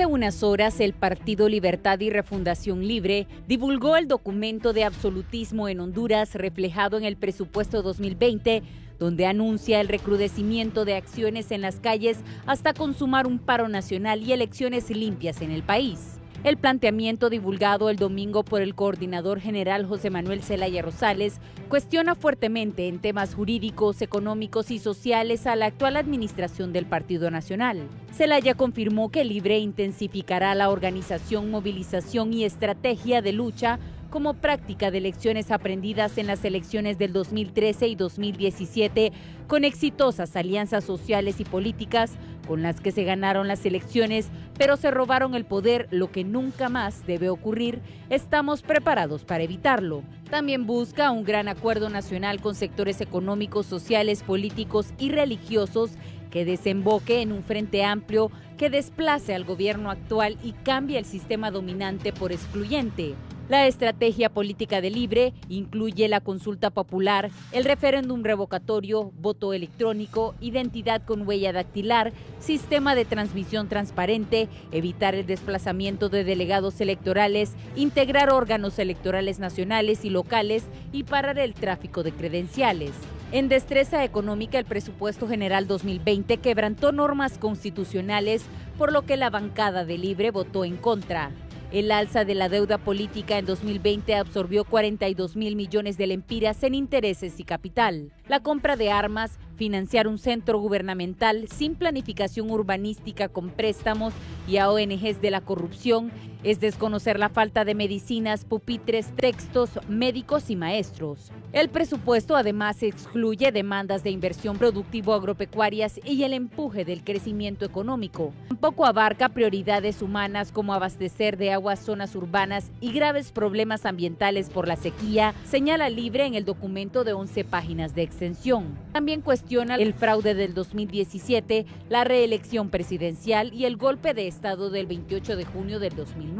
Hace unas horas, el Partido Libertad y Refundación Libre divulgó el documento de absolutismo en Honduras reflejado en el presupuesto 2020, donde anuncia el recrudecimiento de acciones en las calles hasta consumar un paro nacional y elecciones limpias en el país. El planteamiento divulgado el domingo por el coordinador general José Manuel Zelaya Rosales cuestiona fuertemente en temas jurídicos, económicos y sociales a la actual administración del Partido Nacional. Zelaya confirmó que Libre intensificará la organización, movilización y estrategia de lucha como práctica de lecciones aprendidas en las elecciones del 2013 y 2017 con exitosas alianzas sociales y políticas con las que se ganaron las elecciones, pero se robaron el poder, lo que nunca más debe ocurrir. Estamos preparados para evitarlo. También busca un gran acuerdo nacional con sectores económicos, sociales, políticos y religiosos que desemboque en un frente amplio que desplace al gobierno actual y cambie el sistema dominante por excluyente. La estrategia política de Libre incluye la consulta popular, el referéndum revocatorio, voto electrónico, identidad con huella dactilar, sistema de transmisión transparente, evitar el desplazamiento de delegados electorales, integrar órganos electorales nacionales y locales y parar el tráfico de credenciales. En destreza económica, el presupuesto general 2020 quebrantó normas constitucionales, por lo que la bancada de Libre votó en contra. El alza de la deuda política en 2020 absorbió 42.000 millones de lempiras en intereses y capital. La compra de armas, financiar un centro gubernamental sin planificación urbanística con préstamos y a ONGs de la corrupción, es desconocer la falta de medicinas, pupitres, textos, médicos y maestros. El presupuesto además excluye demandas de inversión productivo-agropecuarias y el empuje del crecimiento económico. Tampoco abarca prioridades humanas como abastecer de agua zonas urbanas y graves problemas ambientales por la sequía, señala Libre en el documento de 11 páginas de extensión. También cuestiona el fraude del 2017, la reelección presidencial y el golpe de Estado del 28 de junio del 2009.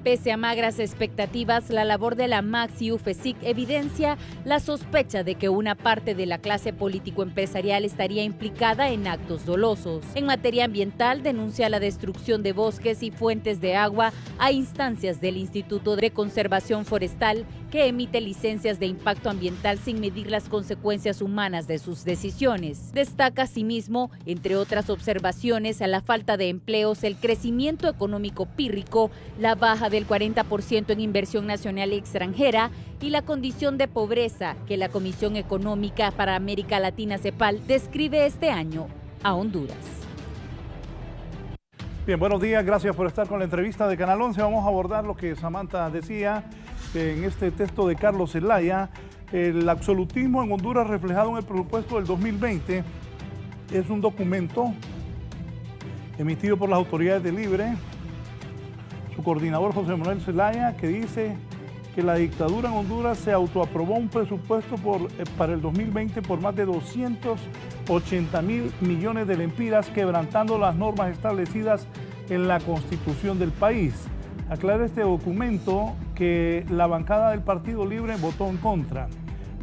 Pese a magras expectativas, la labor de la MAX y UFESIC evidencia la sospecha de que una parte de la clase político-empresarial estaría implicada en actos dolosos. En materia ambiental, denuncia la destrucción de bosques y fuentes de agua a instancias del Instituto de Conservación Forestal, que emite licencias de impacto ambiental sin medir las consecuencias humanas de sus decisiones. Destaca asimismo, entre otras observaciones, a la falta de empleos, el crecimiento económico pírrico, la baja del 40% en inversión nacional y extranjera y la condición de pobreza que la Comisión Económica para América Latina, CEPAL, describe este año a Honduras. Bien, buenos días, gracias por estar con la entrevista de Canal 11. Vamos a abordar lo que Samantha decía en este texto de Carlos Zelaya. El absolutismo en Honduras reflejado en el presupuesto del 2020 es un documento emitido por las autoridades de Libre, su coordinador José Manuel Zelaya, que dice que la dictadura en Honduras se autoaprobó un presupuesto para el 2020 por más de 280.000 millones de lempiras, quebrantando las normas establecidas en la Constitución del país. Aclara este documento que la bancada del Partido Libre votó en contra.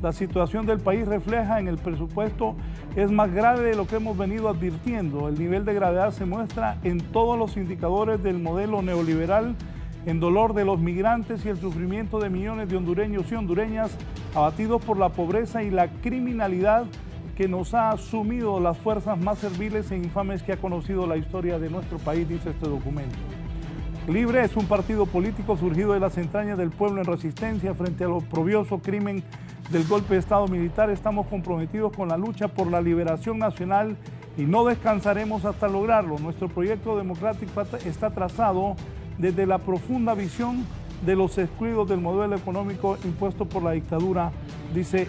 La situación del país refleja en el presupuesto es más grave de lo que hemos venido advirtiendo. El nivel de gravedad se muestra en todos los indicadores del modelo neoliberal, en dolor de los migrantes y el sufrimiento de millones de hondureños y hondureñas abatidos por la pobreza y la criminalidad que nos ha asumido las fuerzas más serviles e infames que ha conocido la historia de nuestro país, dice este documento. Libre es un partido político surgido de las entrañas del pueblo en resistencia frente al oprobioso crimen del golpe de Estado militar. Estamos comprometidos con la lucha por la liberación nacional y no descansaremos hasta lograrlo. Nuestro proyecto democrático está trazado desde la profunda visión de los excluidos del modelo económico impuesto por la dictadura, dice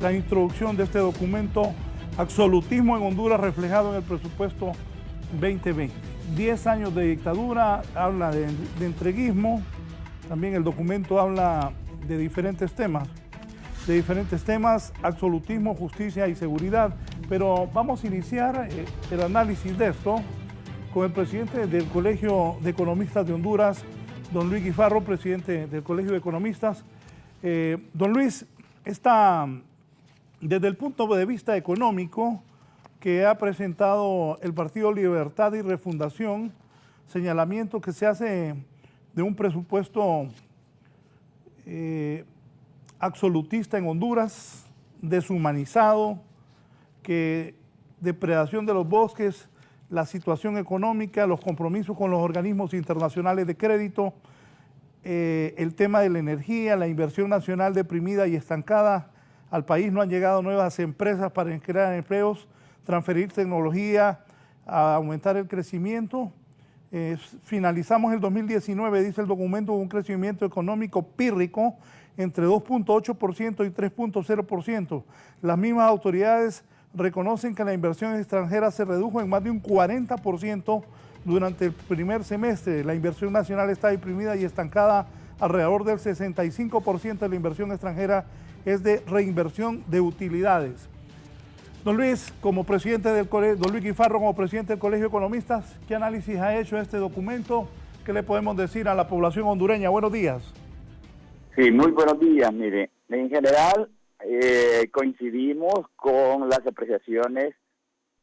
la introducción de este documento, absolutismo en Honduras reflejado en el presupuesto 2020. 10 años de dictadura, habla de entreguismo, también el documento habla de diferentes temas, absolutismo, justicia y seguridad, pero vamos a iniciar el análisis de esto con el presidente del Colegio de Economistas de Honduras, don Luis Guifarro, presidente del Colegio de Economistas. Don Luis, desde el punto de vista económico, que ha presentado el Partido Libertad y Refundación, señalamiento que se hace de un presupuesto absolutista en Honduras, deshumanizado, que depredación de los bosques, la situación económica, los compromisos con los organismos internacionales de crédito, el tema de la energía, la inversión nacional deprimida y estancada. Al país no han llegado nuevas empresas para crear empleos, transferir tecnología, a aumentar el crecimiento. Finalizamos el 2019, dice el documento, con un crecimiento económico pírrico entre 2.8% y 3.0%. Las mismas autoridades reconocen que la inversión extranjera se redujo en más de un 40% durante el primer semestre. La inversión nacional está deprimida y estancada. Alrededor del 65% de la inversión extranjera es de reinversión de utilidades. Don Luis, como presidente del colegio, don Luis Guifarro, como presidente del Colegio de Economistas, ¿qué análisis ha hecho este documento? ¿Qué le podemos decir a la población hondureña? Buenos días. Sí, muy buenos días. Mire, en general coincidimos con las apreciaciones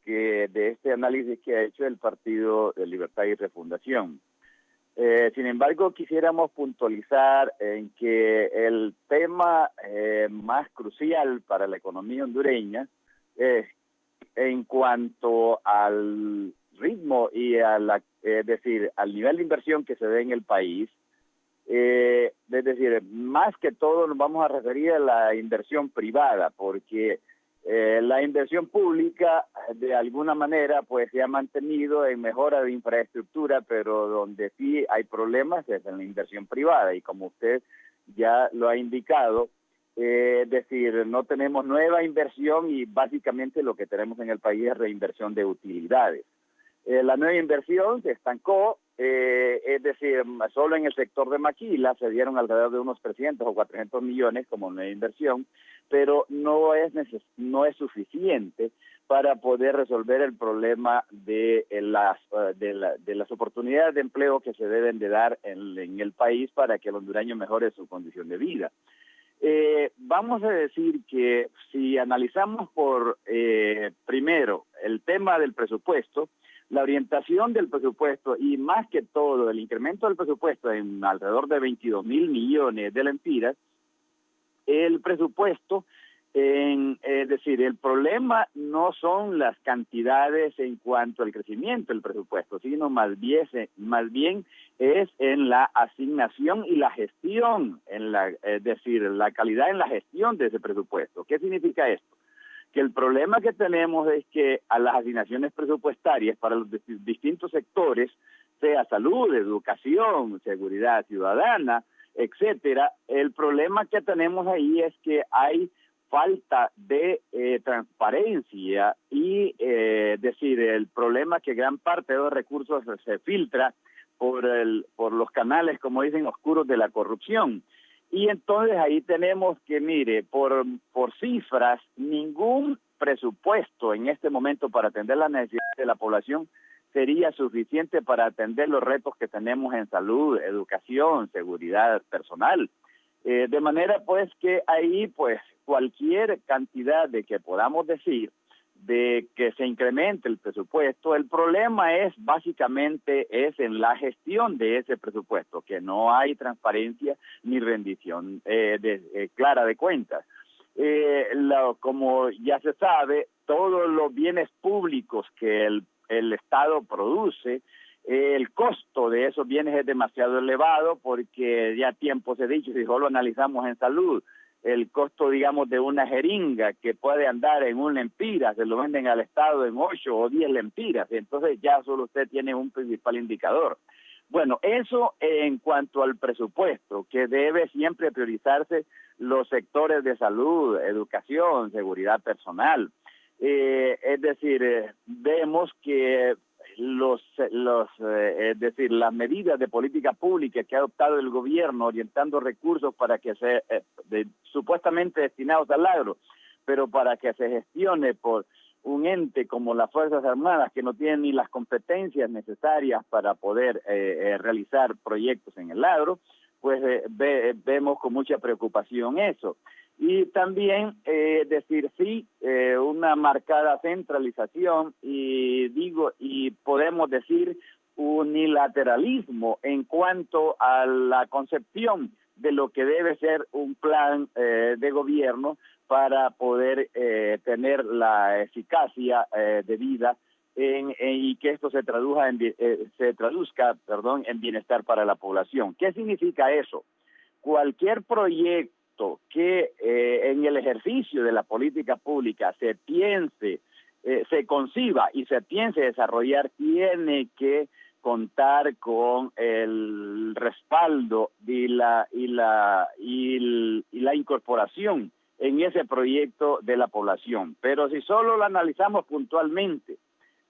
de este análisis que ha hecho el Partido de Libertad y Refundación. Sin embargo, quisiéramos puntualizar en que el tema más crucial para la economía hondureña en cuanto al ritmo y es decir, al nivel de inversión que se ve en el país, es decir, más que todo nos vamos a referir a la inversión privada, porque la inversión pública de alguna manera pues se ha mantenido en mejora de infraestructura, pero donde sí hay problemas es en la inversión privada, y como usted ya lo ha indicado, es decir, no tenemos nueva inversión y básicamente lo que tenemos en el país es reinversión de utilidades. La nueva inversión se estancó, es decir, solo en el sector de maquila se dieron alrededor de unos 300 o 400 millones como nueva inversión, pero no es suficiente para poder resolver el problema de las oportunidades de empleo que se deben de dar en el país para que el hondureño mejore su condición de vida. Vamos a decir que si analizamos primero el tema del presupuesto, la orientación del presupuesto y más que todo el incremento del presupuesto en alrededor de 22,000 millones de lempiras, el presupuesto, es decir, el problema no son las cantidades en cuanto al crecimiento del presupuesto, sino más bien es en la asignación y la gestión, es decir, la calidad en la gestión de ese presupuesto. ¿Qué significa esto? Que el problema que tenemos es que a las asignaciones presupuestarias para los distintos sectores, sea salud, educación, seguridad ciudadana, etcétera, el problema que tenemos ahí es que hay falta de transparencia y, decir, el problema que gran parte de los recursos se filtra por los canales, como dicen, oscuros de la corrupción. Y entonces ahí tenemos que, mire, por cifras, ningún presupuesto en este momento para atender las necesidades de la población sería suficiente para atender los retos que tenemos en salud, educación, seguridad personal. De manera pues que ahí pues cualquier cantidad de que podamos decir de que se incremente el presupuesto, el problema es básicamente en la gestión de ese presupuesto, que no hay transparencia ni rendición clara de cuentas. Como ya se sabe, todos los bienes públicos que el Estado produce, el costo de esos bienes es demasiado elevado porque ya tiempo se ha dicho, si solo analizamos en salud, el costo, digamos, de una jeringa que puede andar en un lempira, se lo venden al Estado en 8 o 10 lempiras, entonces ya solo usted tiene un principal indicador. Bueno, eso en cuanto al presupuesto, que debe siempre priorizarse los sectores de salud, educación, seguridad personal. Es decir, vemos que es decir, las medidas de política pública que ha adoptado el gobierno orientando recursos para que supuestamente destinados al agro, pero para que se gestione por un ente como las Fuerzas Armadas que no tienen ni las competencias necesarias para poder realizar proyectos en el agro, pues vemos con mucha preocupación eso. Y también decir sí, una marcada centralización y podemos decir unilateralismo en cuanto a la concepción de lo que debe ser un plan de gobierno para poder tener la eficacia debida y que esto se traduzca en bienestar para la población. ¿Qué significa eso? Cualquier proyecto que en el ejercicio de la política pública se piense, se conciba y se piense desarrollar, tiene que contar con el respaldo y la incorporación en ese proyecto de la población. Pero si solo lo analizamos puntualmente,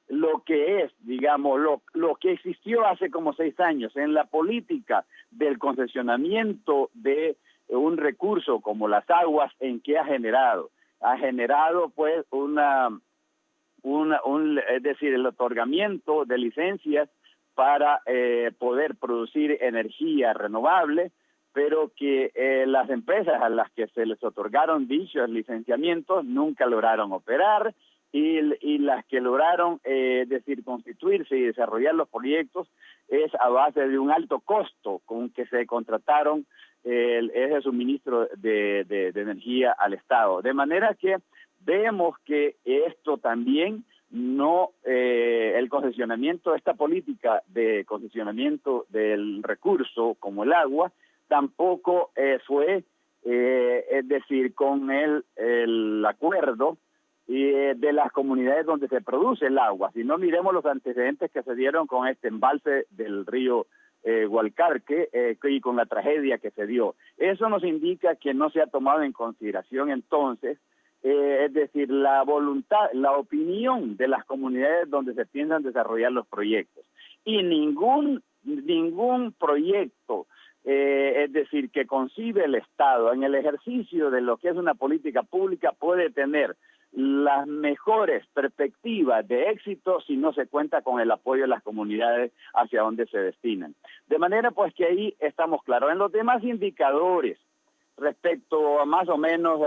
lo que es, digamos, lo que existió hace como 6 años en la política del concesionamiento de un recurso como las aguas, ¿en qué ha generado? Ha generado pues es decir, el otorgamiento de licencias para poder producir energía renovable, pero que las empresas a las que se les otorgaron dichos licenciamientos nunca lograron operar, y las que lograron, decir, constituirse y desarrollar los proyectos es a base de un alto costo con que se contrataron ese suministro de energía al Estado. De manera que vemos que esto también el concesionamiento, esta política de concesionamiento del recurso como el agua, tampoco fue, es decir, con el acuerdo de las comunidades donde se produce el agua. Si no, miremos los antecedentes que se dieron con este embalse del río Gualcarque y con la tragedia que se dio. Eso nos indica que no se ha tomado en consideración entonces, es decir, la voluntad, la opinión de las comunidades donde se piensan desarrollar los proyectos. Y ningún proyecto, es decir, que concibe el Estado en el ejercicio de lo que es una política pública puede tener las mejores perspectivas de éxito si no se cuenta con el apoyo de las comunidades hacia donde se destinan. De manera pues que ahí estamos claros. En los demás indicadores, respecto a más o menos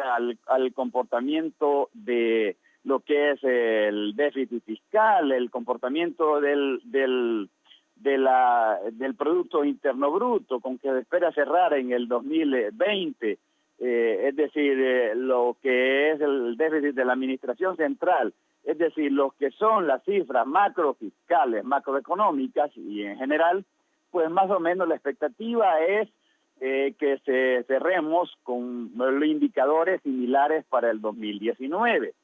al comportamiento de lo que es el déficit fiscal, el comportamiento del Producto Interno Bruto, con que se espera cerrar en el 2020, es decir, lo que es el déficit de la administración central, es decir, lo que son las cifras macrofiscales, macroeconómicas y en general, pues más o menos la expectativa es que cerremos con los indicadores similares para el 2019.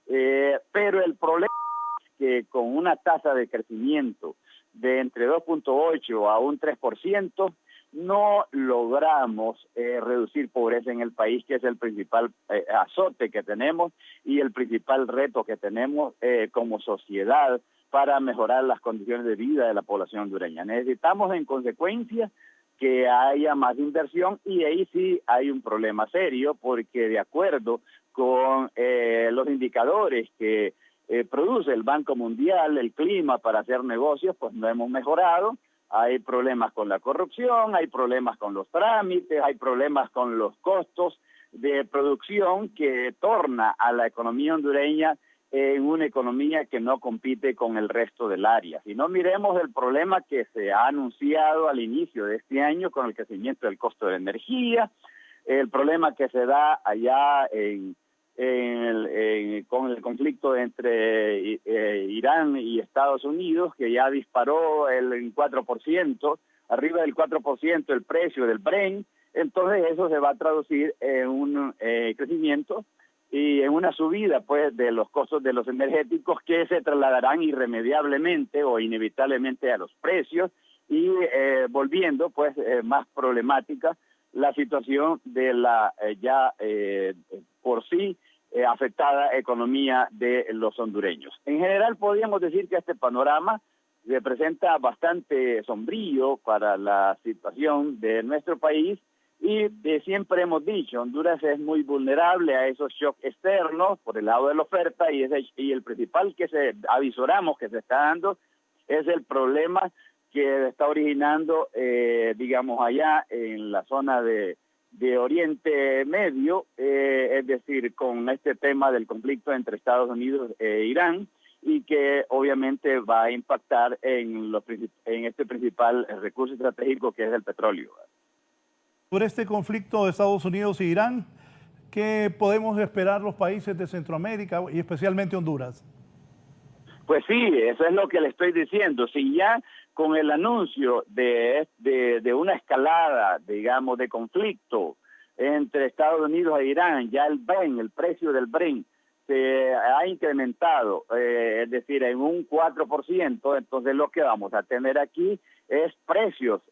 Pero el problema es que con una tasa de crecimiento de entre 2.8 a un 3%, no logramos reducir pobreza en el país, que es el principal azote que tenemos y el principal reto que tenemos como sociedad para mejorar las condiciones de vida de la población hondureña. Necesitamos, en consecuencia, que haya más inversión, y ahí sí hay un problema serio, porque de acuerdo con los indicadores que produce el Banco Mundial, el clima para hacer negocios, pues no hemos mejorado. Hay problemas con la corrupción, hay problemas con los trámites, hay problemas con los costos de producción que torna a la economía hondureña en una economía que no compite con el resto del área. Si no, miremos el problema que se ha anunciado al inicio de este año con el crecimiento del costo de la energía, el problema que se da allá con el conflicto entre Irán y Estados Unidos, que ya disparó el 4%, arriba del 4% el precio del Brent. Entonces eso se va a traducir en un crecimiento y en una subida pues de los costos de los energéticos, que se trasladarán irremediablemente o inevitablemente a los precios, y volviendo pues más problemática la situación de la por sí afectada economía de los hondureños. En general podríamos decir que este panorama representa bastante sombrío para la situación de nuestro país, y siempre hemos dicho, Honduras es muy vulnerable a esos shocks externos por el lado de la oferta, y el principal que avisoramos que se está dando es el problema que está originando, digamos, allá en la zona de de Oriente Medio, es decir, con este tema del conflicto entre Estados Unidos e Irán, y que obviamente va a impactar en este principal recurso estratégico que es el petróleo. Sobre este conflicto de Estados Unidos e Irán, ¿qué podemos esperar los países de Centroamérica y especialmente Honduras? Pues sí, eso es lo que le estoy diciendo. Si ya con el anuncio de una escalada, digamos, de conflicto entre Estados Unidos e Irán, ya el precio del Brent se ha incrementado, es decir, en un 4%, entonces lo que vamos a tener aquí es precios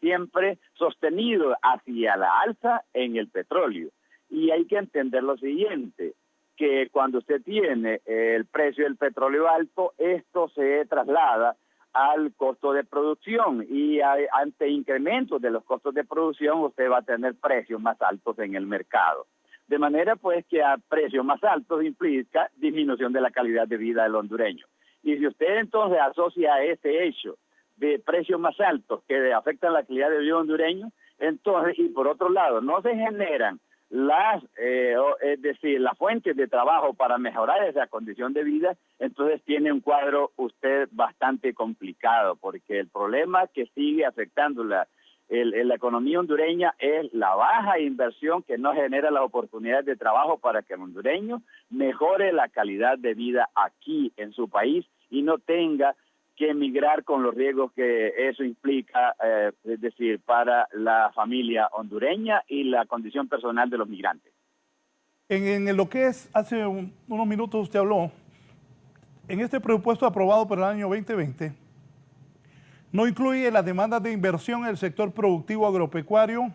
siempre sostenidos hacia la alza en el petróleo. Y hay que entender lo siguiente, que cuando usted tiene el precio del petróleo alto, esto se traslada al costo de producción y ante incrementos de los costos de producción usted va a tener precios más altos en el mercado. De manera pues que a precios más altos implica disminución de la calidad de vida del hondureño. Y si usted entonces asocia ese hecho de precios más altos que afectan la calidad de vida hondureño, entonces, y por otro lado, no se generan las fuentes de trabajo para mejorar esa condición de vida, entonces tiene un cuadro usted bastante complicado, porque el problema que sigue afectando la economía hondureña es la baja inversión que no genera las oportunidades de trabajo para que el hondureño mejore la calidad de vida aquí en su país y no tenga que emigrar con los riesgos que eso implica, es decir, para la familia hondureña y la condición personal de los migrantes. En lo que es, hace unos minutos usted habló, en este presupuesto aprobado para el año 2020, no incluye las demandas de inversión en el sector productivo agropecuario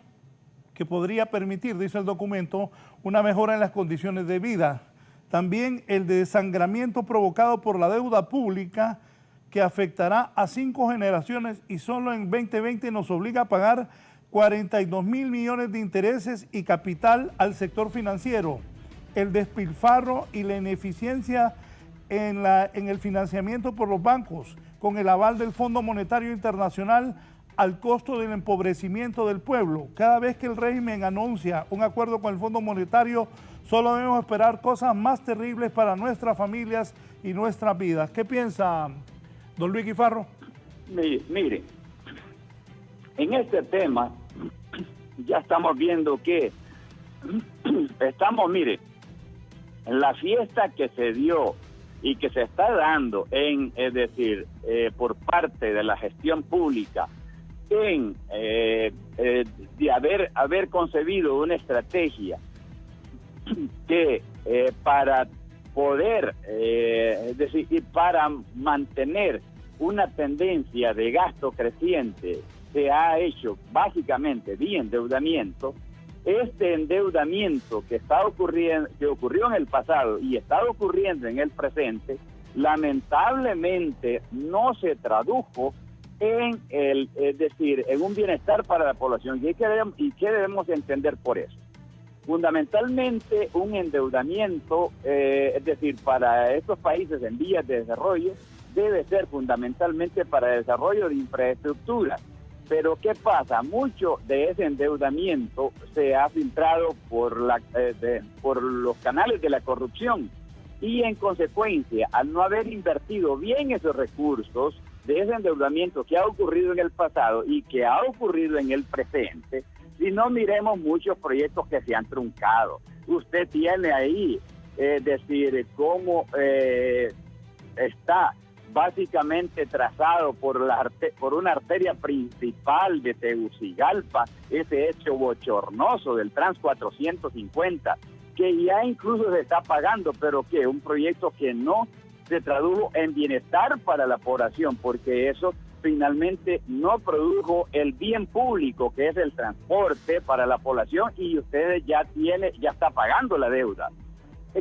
que podría permitir, dice el documento, una mejora en las condiciones de vida. También el desangramiento provocado por la deuda pública que afectará a 5 generaciones y solo en 2020 nos obliga a pagar 42 mil millones de intereses y capital al sector financiero. El despilfarro y la ineficiencia en el financiamiento por los bancos, con el aval del Fondo Monetario Internacional al costo del empobrecimiento del pueblo. Cada vez que el régimen anuncia un acuerdo con el Fondo Monetario, solo debemos esperar cosas más terribles para nuestras familias y nuestras vidas. ¿Qué piensa don Luis Guifarro? Mire, en este tema ya estamos viendo que en la fiesta que se dio y que se está dando por parte de la gestión pública de haber concebido una estrategia que para poder, y para mantener una tendencia de gasto creciente, se ha hecho básicamente vía endeudamiento. Este endeudamiento que ocurrió en el pasado y está ocurriendo en el presente, lamentablemente no se tradujo en en un bienestar para la población. ¿Y qué debemos entender por eso? Fundamentalmente un endeudamiento, para estos países en vías de desarrollo, debe ser fundamentalmente para el desarrollo de infraestructura. Pero ¿qué pasa? Mucho de ese endeudamiento se ha filtrado por los canales de la corrupción y en consecuencia, al no haber invertido bien esos recursos de ese endeudamiento que ha ocurrido en el pasado y que ha ocurrido en el presente, si no miremos muchos proyectos que se han truncado. Usted tiene ahí, cómo está básicamente trazado por una arteria principal de Tegucigalpa, ese hecho bochornoso del Trans 450, que ya incluso se está pagando, pero que un proyecto que no se tradujo en bienestar para la población, porque eso finalmente no produjo el bien público que es el transporte para la población y ustedes ya está pagando la deuda.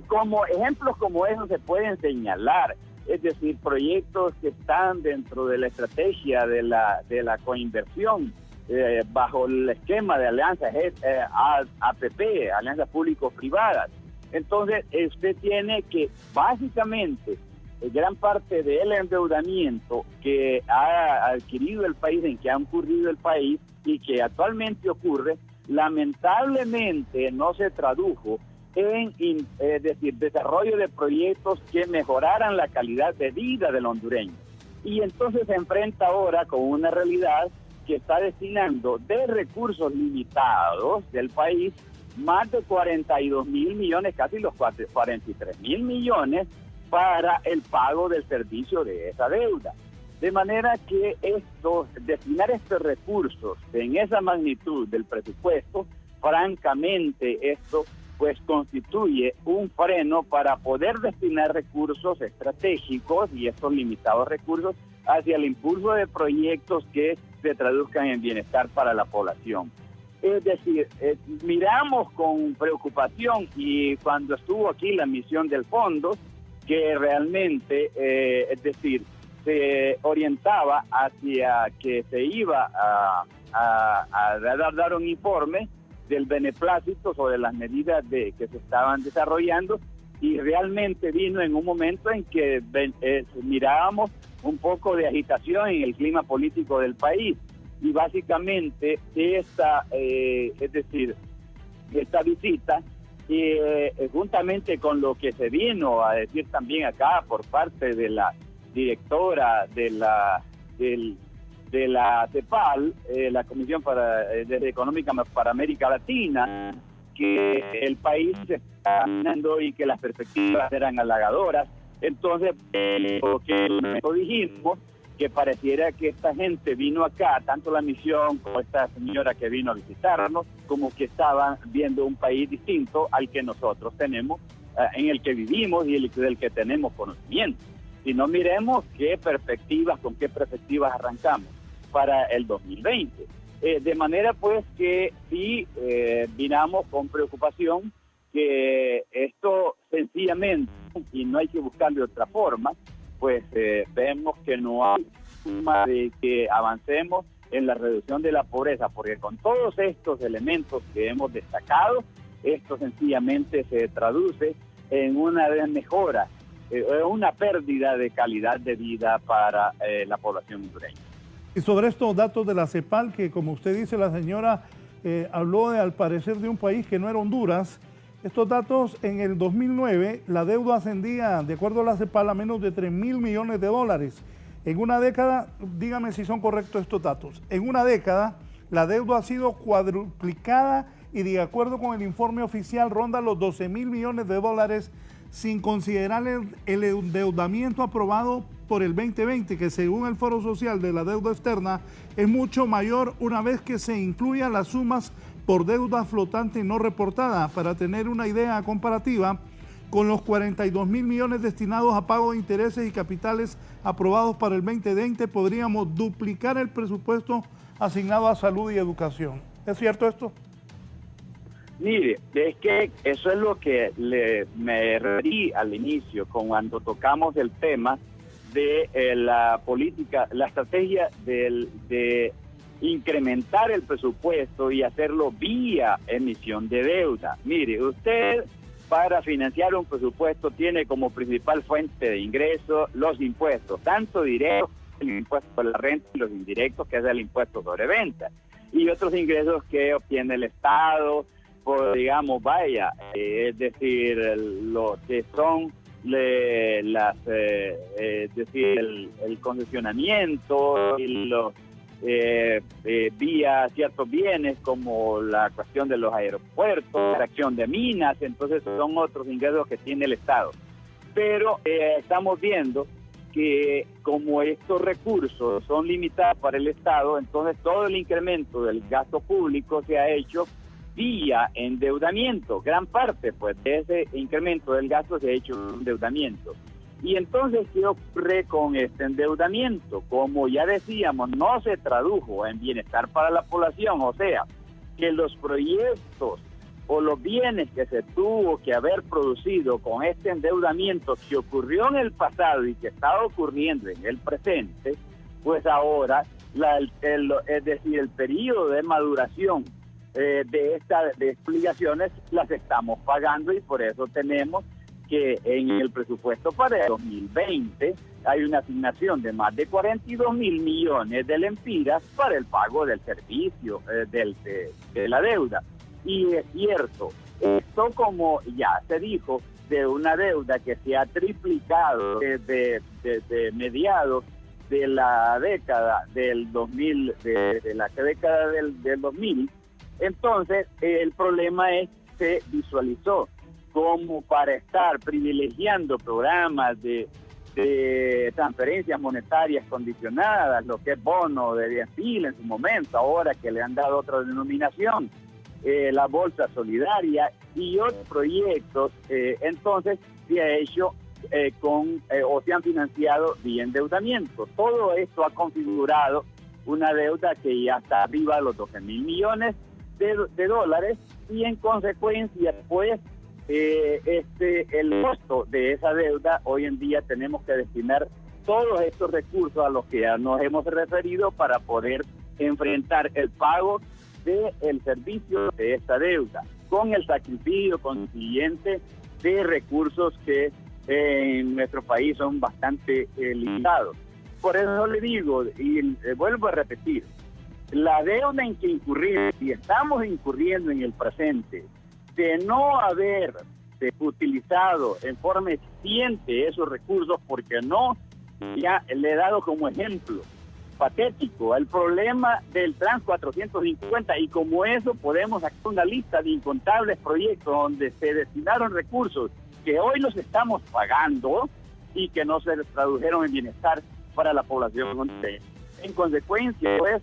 Como ejemplos como esos se pueden señalar, es decir, proyectos que están dentro de la estrategia de la coinversión bajo el esquema de alianzas APP, alianzas público-privadas. Entonces, usted tiene que básicamente gran parte del endeudamiento que ha adquirido el país, en que ha ocurrido el país y que actualmente ocurre, lamentablemente no se tradujo en desarrollo de proyectos que mejoraran la calidad de vida del hondureño. Y entonces se enfrenta ahora con una realidad que está destinando de recursos limitados del país más de 42.000 millones, casi los 43.000 millones para el pago del servicio de esa deuda. De manera que destinar estos recursos en esa magnitud del presupuesto, francamente esto pues constituye un freno para poder destinar recursos estratégicos y estos limitados recursos hacia el impulso de proyectos que se traduzcan en bienestar para la población. Es decir, miramos con preocupación, y cuando estuvo aquí la misión del fondo, que realmente, se orientaba hacia que se iba a dar un informe del beneplácito sobre las medidas que se estaban desarrollando, y realmente vino en un momento en que mirábamos un poco de agitación en el clima político del país, y básicamente esta visita, juntamente con lo que se vino a decir también acá por parte de la directora de la CEPAL, la Comisión Económica para América Latina, que el país se está caminando y que las perspectivas eran halagadoras. Entonces, lo que dijimos, que pareciera que esta gente vino acá, tanto la misión como esta señora que vino a visitarnos, como que estaban viendo un país distinto al que nosotros tenemos, en el que vivimos y del que tenemos conocimiento. Si no, miremos con qué perspectivas arrancamos para el 2020. De manera pues que sí miramos con preocupación que esto sencillamente, y no hay que buscarle otra forma, pues vemos que no hay forma de que avancemos en la reducción de la pobreza, porque con todos estos elementos que hemos destacado, esto sencillamente se traduce en una mejora, una pérdida de calidad de vida para la población hondureña. Y sobre estos datos de la CEPAL, que como usted dice, la señora habló al parecer de un país que no era Honduras. Estos datos, en el 2009, la deuda ascendía, de acuerdo a la CEPAL, a menos de 3.000 millones de dólares. En una década, dígame si son correctos estos datos, en una década la deuda ha sido cuadruplicada y, de acuerdo con el informe oficial, ronda los 12.000 millones de dólares, sin considerar el endeudamiento aprobado por el 2020, que según el Foro Social de la Deuda Externa es mucho mayor una vez que se incluyan las sumas por deuda flotante no reportada. Para tener una idea comparativa, con los 42.000 millones destinados a pago de intereses y capitales aprobados para el 2020, podríamos duplicar el presupuesto asignado a salud y educación. ¿Es cierto esto? Mire, es que eso es lo que me referí al inicio, cuando tocamos el tema de la política, la estrategia de incrementar el presupuesto y hacerlo vía emisión de deuda. Mire, usted para financiar un presupuesto tiene como principal fuente de ingreso los impuestos, tanto directos, el impuesto por la renta, y los indirectos, que es el impuesto sobre venta, y otros ingresos que obtiene el Estado, por, digamos, es decir, lo que son el concesionamiento y los vía ciertos bienes, como la cuestión de los aeropuertos, extracción de minas. Entonces son otros ingresos que tiene el Estado. Pero estamos viendo que como estos recursos son limitados para el Estado, entonces todo el incremento del gasto público se ha hecho vía endeudamiento. Gran parte pues de ese incremento del gasto se ha hecho endeudamiento. Y entonces, ¿qué ocurre con este endeudamiento? Como ya decíamos, no se tradujo en bienestar para la población, o sea, que los proyectos o los bienes que se tuvo que haber producido con este endeudamiento que ocurrió en el pasado y que está ocurriendo en el presente, pues ahora, es decir, el periodo de maduración de estas obligaciones las estamos pagando, y por eso tenemos que en el presupuesto para el 2020 hay una asignación de más de 42 mil millones de lempiras para el pago del servicio de la deuda. Y es cierto, esto, como ya se dijo, de una deuda que se ha triplicado desde mediados de la década del 2000, de la década del 2000, entonces el problema es que se visualizó como para estar privilegiando programas de transferencias monetarias condicionadas, lo que es bono de 10.000 en su momento, ahora que le han dado otra denominación, la bolsa solidaria y otros proyectos, entonces se ha hecho o se han financiado vía endeudamiento. Todo esto ha configurado una deuda que ya está arriba de los 12 mil millones de dólares, y en consecuencia, pues, el costo de esa deuda, hoy en día tenemos que destinar todos estos recursos a los que ya nos hemos referido para poder enfrentar el pago del servicio de esta deuda, con el sacrificio consiguiente de recursos que en nuestro país son bastante limitados. Por eso le digo, y vuelvo a repetir, la deuda en que incurrimos, y estamos incurriendo en el presente, de no haber utilizado en forma eficiente esos recursos, porque no, ya le he dado como ejemplo patético el problema del Trans 450, y como eso podemos sacar una lista de incontables proyectos donde se destinaron recursos que hoy los estamos pagando y que no se tradujeron en bienestar para la población. En consecuencia, pues,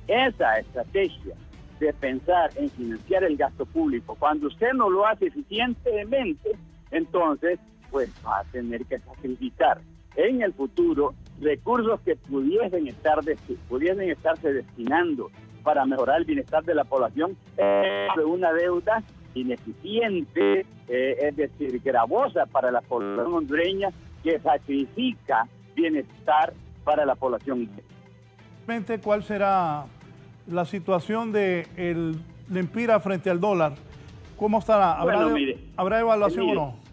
esa estrategia de pensar en financiar el gasto público, cuando usted no lo hace eficientemente, entonces pues va a tener que sacrificar en el futuro recursos que pudiesen estarse destinando para mejorar el bienestar de la población, de una deuda ineficiente, es decir, gravosa para la población hondureña, que sacrifica bienestar para la población. ¿Cuál será la situación de el lempira frente al dólar? ¿Cómo estará? ¿Habrá evaluación o no?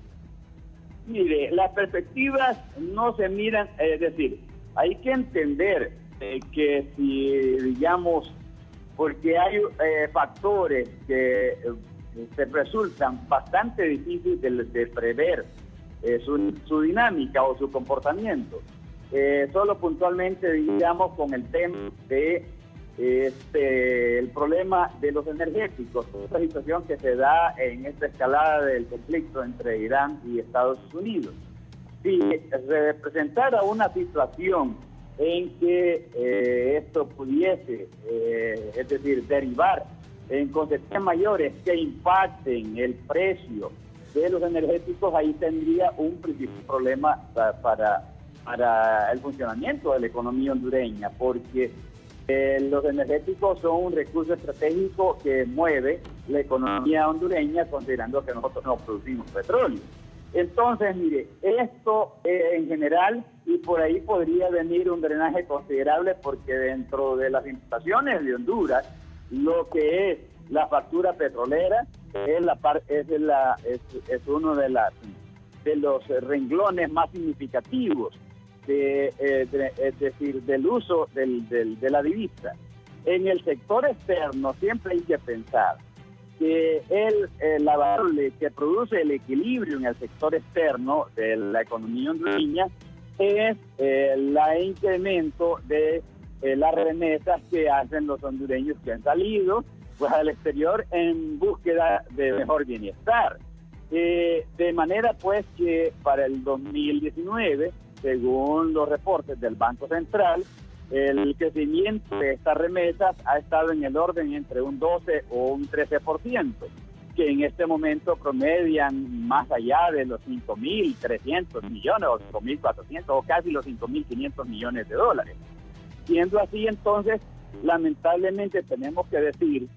Mire, las perspectivas no se miran, es decir, hay que entender que si, digamos, porque hay factores que se resultan bastante difíciles de prever su dinámica o su comportamiento. Solo puntualmente, digamos, con el tema de el problema de los energéticos, esta situación que se da en esta escalada del conflicto entre Irán y Estados Unidos. Si se presentara una situación en que esto pudiese, es decir, derivar en consecuencias mayores que impacten el precio de los energéticos, ahí tendría un principal problema para el funcionamiento de la economía hondureña, porque los energéticos son un recurso estratégico que mueve la economía hondureña, considerando que nosotros no producimos petróleo. Entonces, mire, esto en general, y por ahí podría venir un drenaje considerable, porque dentro de las importaciones de Honduras, lo que es la factura petrolera es uno de los renglones más significativos, es decir, del uso de la divisa. En el sector externo siempre hay que pensar que la variable que produce el equilibrio en el sector externo de la economía hondureña es el incremento de las remesas que hacen los hondureños que han salido pues al exterior en búsqueda de mejor bienestar. De manera pues que para el 2019, según los reportes del Banco Central, el crecimiento de estas remesas ha estado en el orden entre un 12 o un 13%, que en este momento promedian más allá de los 5.300 millones o 5.400 o casi los 5.500 millones de dólares. Siendo así, entonces, lamentablemente tenemos que decir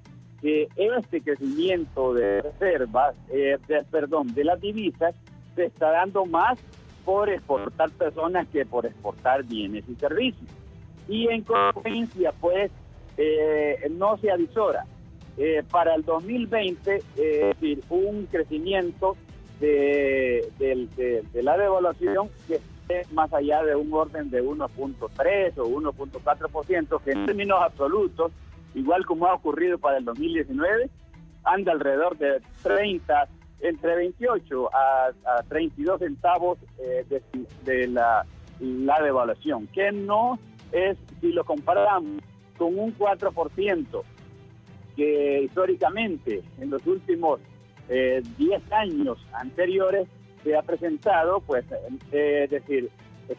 que este crecimiento de reservas, de las divisas, se está dando más por exportar personas que por exportar bienes y servicios. Y en consecuencia, pues, no se avisora para el 2020, es decir, un crecimiento de la devaluación que esté más allá de un orden de 1.3 o 1.4%, que en términos absolutos, igual como ha ocurrido para el 2019, anda alrededor de entre 28 a 32 centavos de la devaluación, que no es, si lo comparamos con un 4% que históricamente en los últimos 10 años anteriores se ha presentado, pues es decir,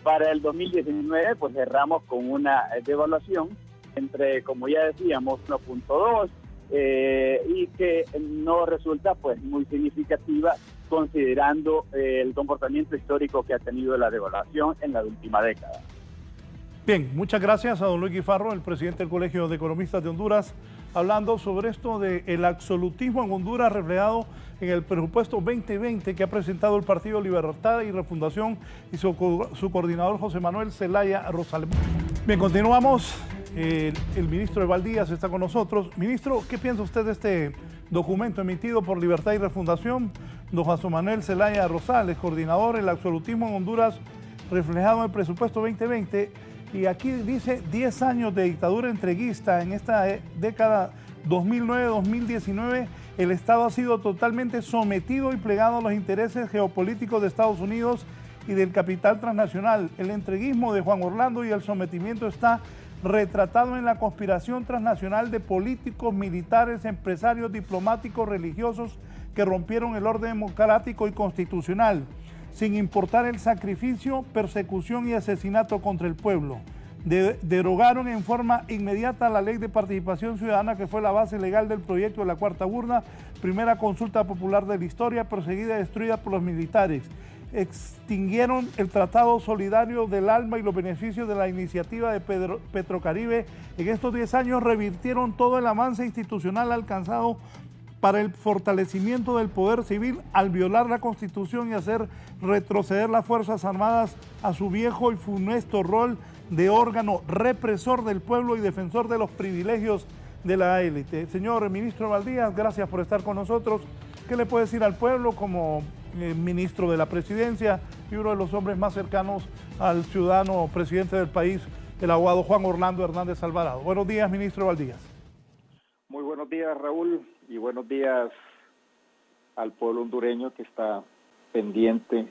para el 2019 pues cerramos con una devaluación entre, como ya decíamos, 1.2 y que no resulta pues muy significativa considerando el comportamiento histórico que ha tenido la devaluación en la última década. Bien, muchas gracias a don Luis Guifarro, el presidente del Colegio de Economistas de Honduras, hablando sobre esto del absolutismo en Honduras reflejado en el presupuesto 2020 que ha presentado el Partido Libertad y Refundación y su coordinador José Manuel Zelaya Rosales. Bien, continuamos. El ministro de Valdías está con nosotros. Ministro, ¿qué piensa usted de este documento emitido por Libertad y Refundación? Don José Manuel Zelaya Rosales, coordinador, el absolutismo en Honduras reflejado en el presupuesto 2020. Y aquí dice 10 años de dictadura entreguista. En esta década 2009-2019, el Estado ha sido totalmente sometido y plegado a los intereses geopolíticos de Estados Unidos y del capital transnacional. El entreguismo de Juan Orlando y el sometimiento está retratado en la conspiración transnacional de políticos, militares, empresarios, diplomáticos, religiosos que rompieron el orden democrático y constitucional, sin importar el sacrificio, persecución y asesinato contra el pueblo. Derogaron en forma inmediata la ley de participación ciudadana, que fue la base legal del proyecto de la Cuarta Urna, primera consulta popular de la historia, perseguida y destruida por los militares. Extinguieron el Tratado Solidario del Alma y los beneficios de la iniciativa de Petrocaribe. En estos 10 años revirtieron todo el avance institucional alcanzado para el fortalecimiento del poder civil al violar la Constitución y hacer retroceder las Fuerzas Armadas a su viejo y funesto rol de órgano represor del pueblo y defensor de los privilegios de la élite. Señor ministro Valdías, gracias por estar con nosotros. ¿Qué le puede decir al pueblo como ministro de la presidencia y uno de los hombres más cercanos al ciudadano presidente del país, el abogado Juan Orlando Hernández Alvarado? Buenos días, ministro Valdías. Muy buenos días, Raúl, y buenos días al pueblo hondureño que está pendiente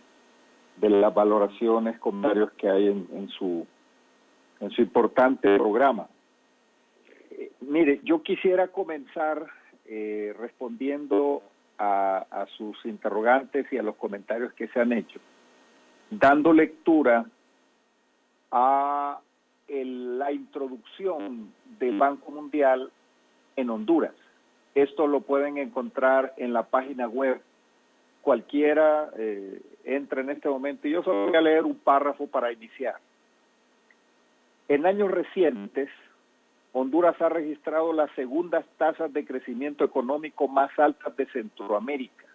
de las valoraciones, comentarios que hay en su importante programa. Mire, yo quisiera comenzar respondiendo a sus interrogantes y a los comentarios que se han hecho, dando lectura a la introducción del Banco Mundial en Honduras. Esto lo pueden encontrar en la página web. Cualquiera entra en este momento, y yo solo voy a leer un párrafo para iniciar. En años recientes, Honduras ha registrado las segundas tasas de crecimiento económico más altas de Centroamérica,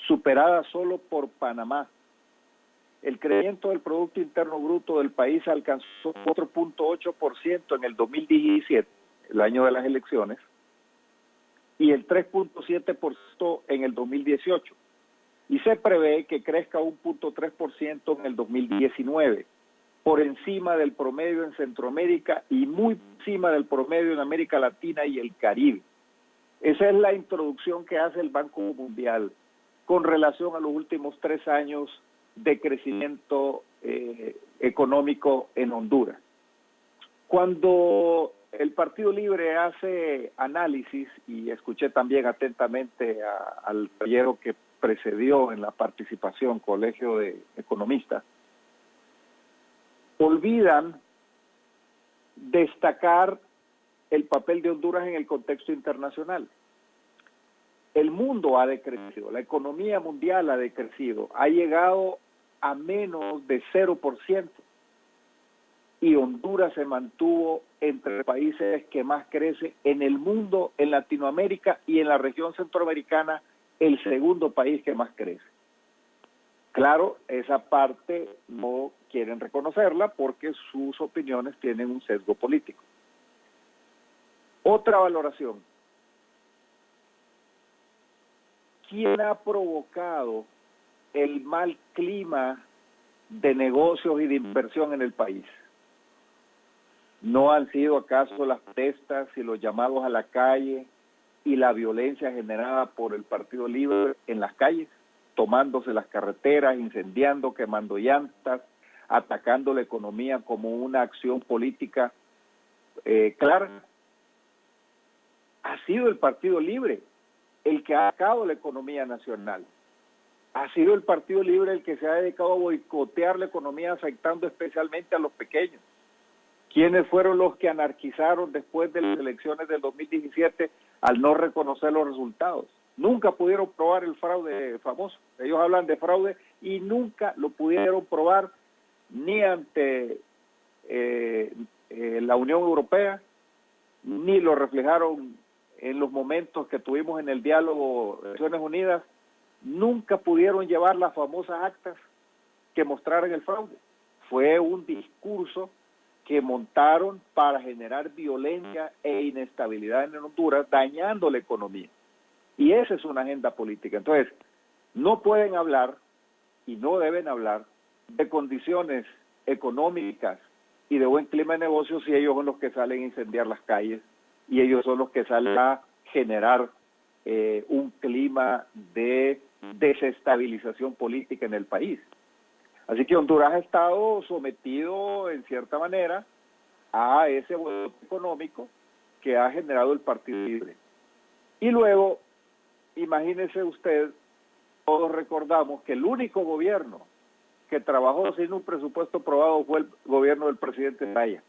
superadas solo por Panamá. El crecimiento del Producto Interno Bruto del país alcanzó 4.8% en el 2017, el año de las elecciones, y el 3.7% en el 2018. Y se prevé que crezca 1.3% en el 2019, por encima del promedio en Centroamérica y muy por encima del promedio en América Latina y el Caribe. Esa es la introducción que hace el Banco Mundial con relación a los últimos 3 años de crecimiento económico en Honduras. Cuando el Partido Libre hace análisis, y escuché también atentamente al caballero que precedió en la participación, Colegio de Economistas, olvidan destacar el papel de Honduras en el contexto internacional. El mundo ha decrecido, la economía mundial ha decrecido, ha llegado a menos de 0%, y Honduras se mantuvo entre los países que más crece en el mundo, en Latinoamérica y en la región centroamericana, el segundo país que más crece. Claro, esa parte no quieren reconocerla porque sus opiniones tienen un sesgo político. Otra valoración. ¿Quién ha provocado el mal clima de negocios y de inversión en el país. ¿No han sido acaso las protestas y los llamados a la calle y la violencia generada por el Partido Libre en las calles, tomándose las carreteras, incendiando, quemando llantas, atacando la economía como una acción política clara? Ha sido el Partido Libre el que ha atacado la economía nacional. Ha sido el Partido Libre el que se ha dedicado a boicotear la economía, afectando especialmente a los pequeños. ¿Quiénes fueron los que anarquizaron después de las elecciones del 2017 al no reconocer los resultados? Nunca pudieron probar el fraude famoso. Ellos hablan de fraude y nunca lo pudieron probar ni ante la Unión Europea, ni lo reflejaron en los momentos que tuvimos en el diálogo de Naciones Unidas. Nunca pudieron llevar las famosas actas que mostraran el fraude. Fue un discurso que montaron para generar violencia e inestabilidad en Honduras, dañando la economía. Y esa es una agenda política. Entonces, no pueden hablar y no deben hablar de condiciones económicas y de buen clima de negocios si ellos son los que salen a incendiar las calles y ellos son los que salen a generar un clima de desestabilización política en el país. Así que Honduras ha estado sometido, en cierta manera, a ese boicot económico que ha generado el Partido Libre. Y luego, imagínese usted, todos recordamos que el único gobierno que trabajó sin un presupuesto aprobado fue el gobierno del presidente Zelaya.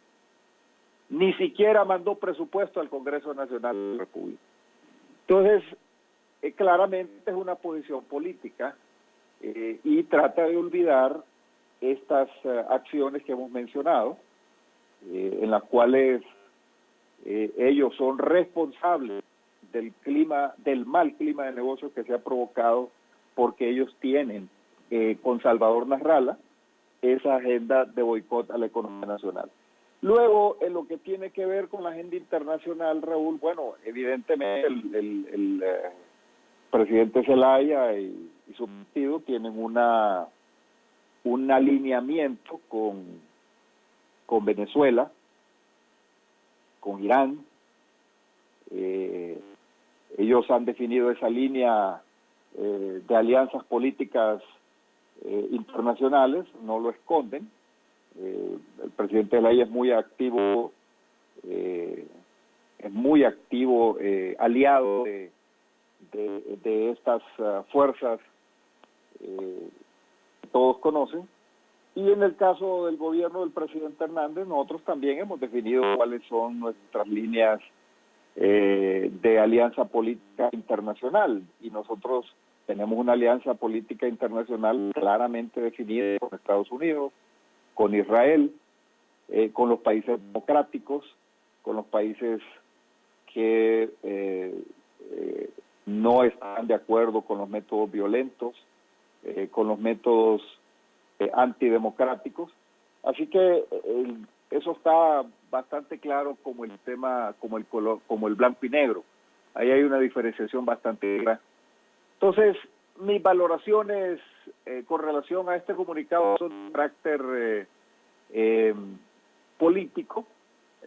Ni siquiera mandó presupuesto al Congreso Nacional de la República. Entonces, claramente es una posición política y trata de olvidar estas acciones que hemos mencionado, en las cuales ellos son responsables del mal clima de negocios que se ha provocado porque ellos tienen con Salvador Nasralla esa agenda de boicot a la economía nacional. Luego, en lo que tiene que ver con la agenda internacional, Raúl, bueno, evidentemente el presidente Zelaya y su partido tienen un alineamiento con Venezuela, con Irán. Ellos han definido esa línea de alianzas políticas internacionales, no lo esconden. El presidente Zelaya es muy activo, aliado de estas fuerzas que todos conocen. Y en el caso del gobierno del presidente Hernández, nosotros también hemos definido cuáles son nuestras líneas de alianza política internacional, y nosotros tenemos una alianza política internacional claramente definida con Estados Unidos, con Israel, con los países democráticos, con los países que no están de acuerdo con los métodos violentos, con los métodos antidemocráticos. Así que eso está bastante claro como el tema, como el color, como el blanco y negro. Ahí hay una diferenciación bastante clara. Entonces, mis valoraciones con relación a este comunicado son de carácter político.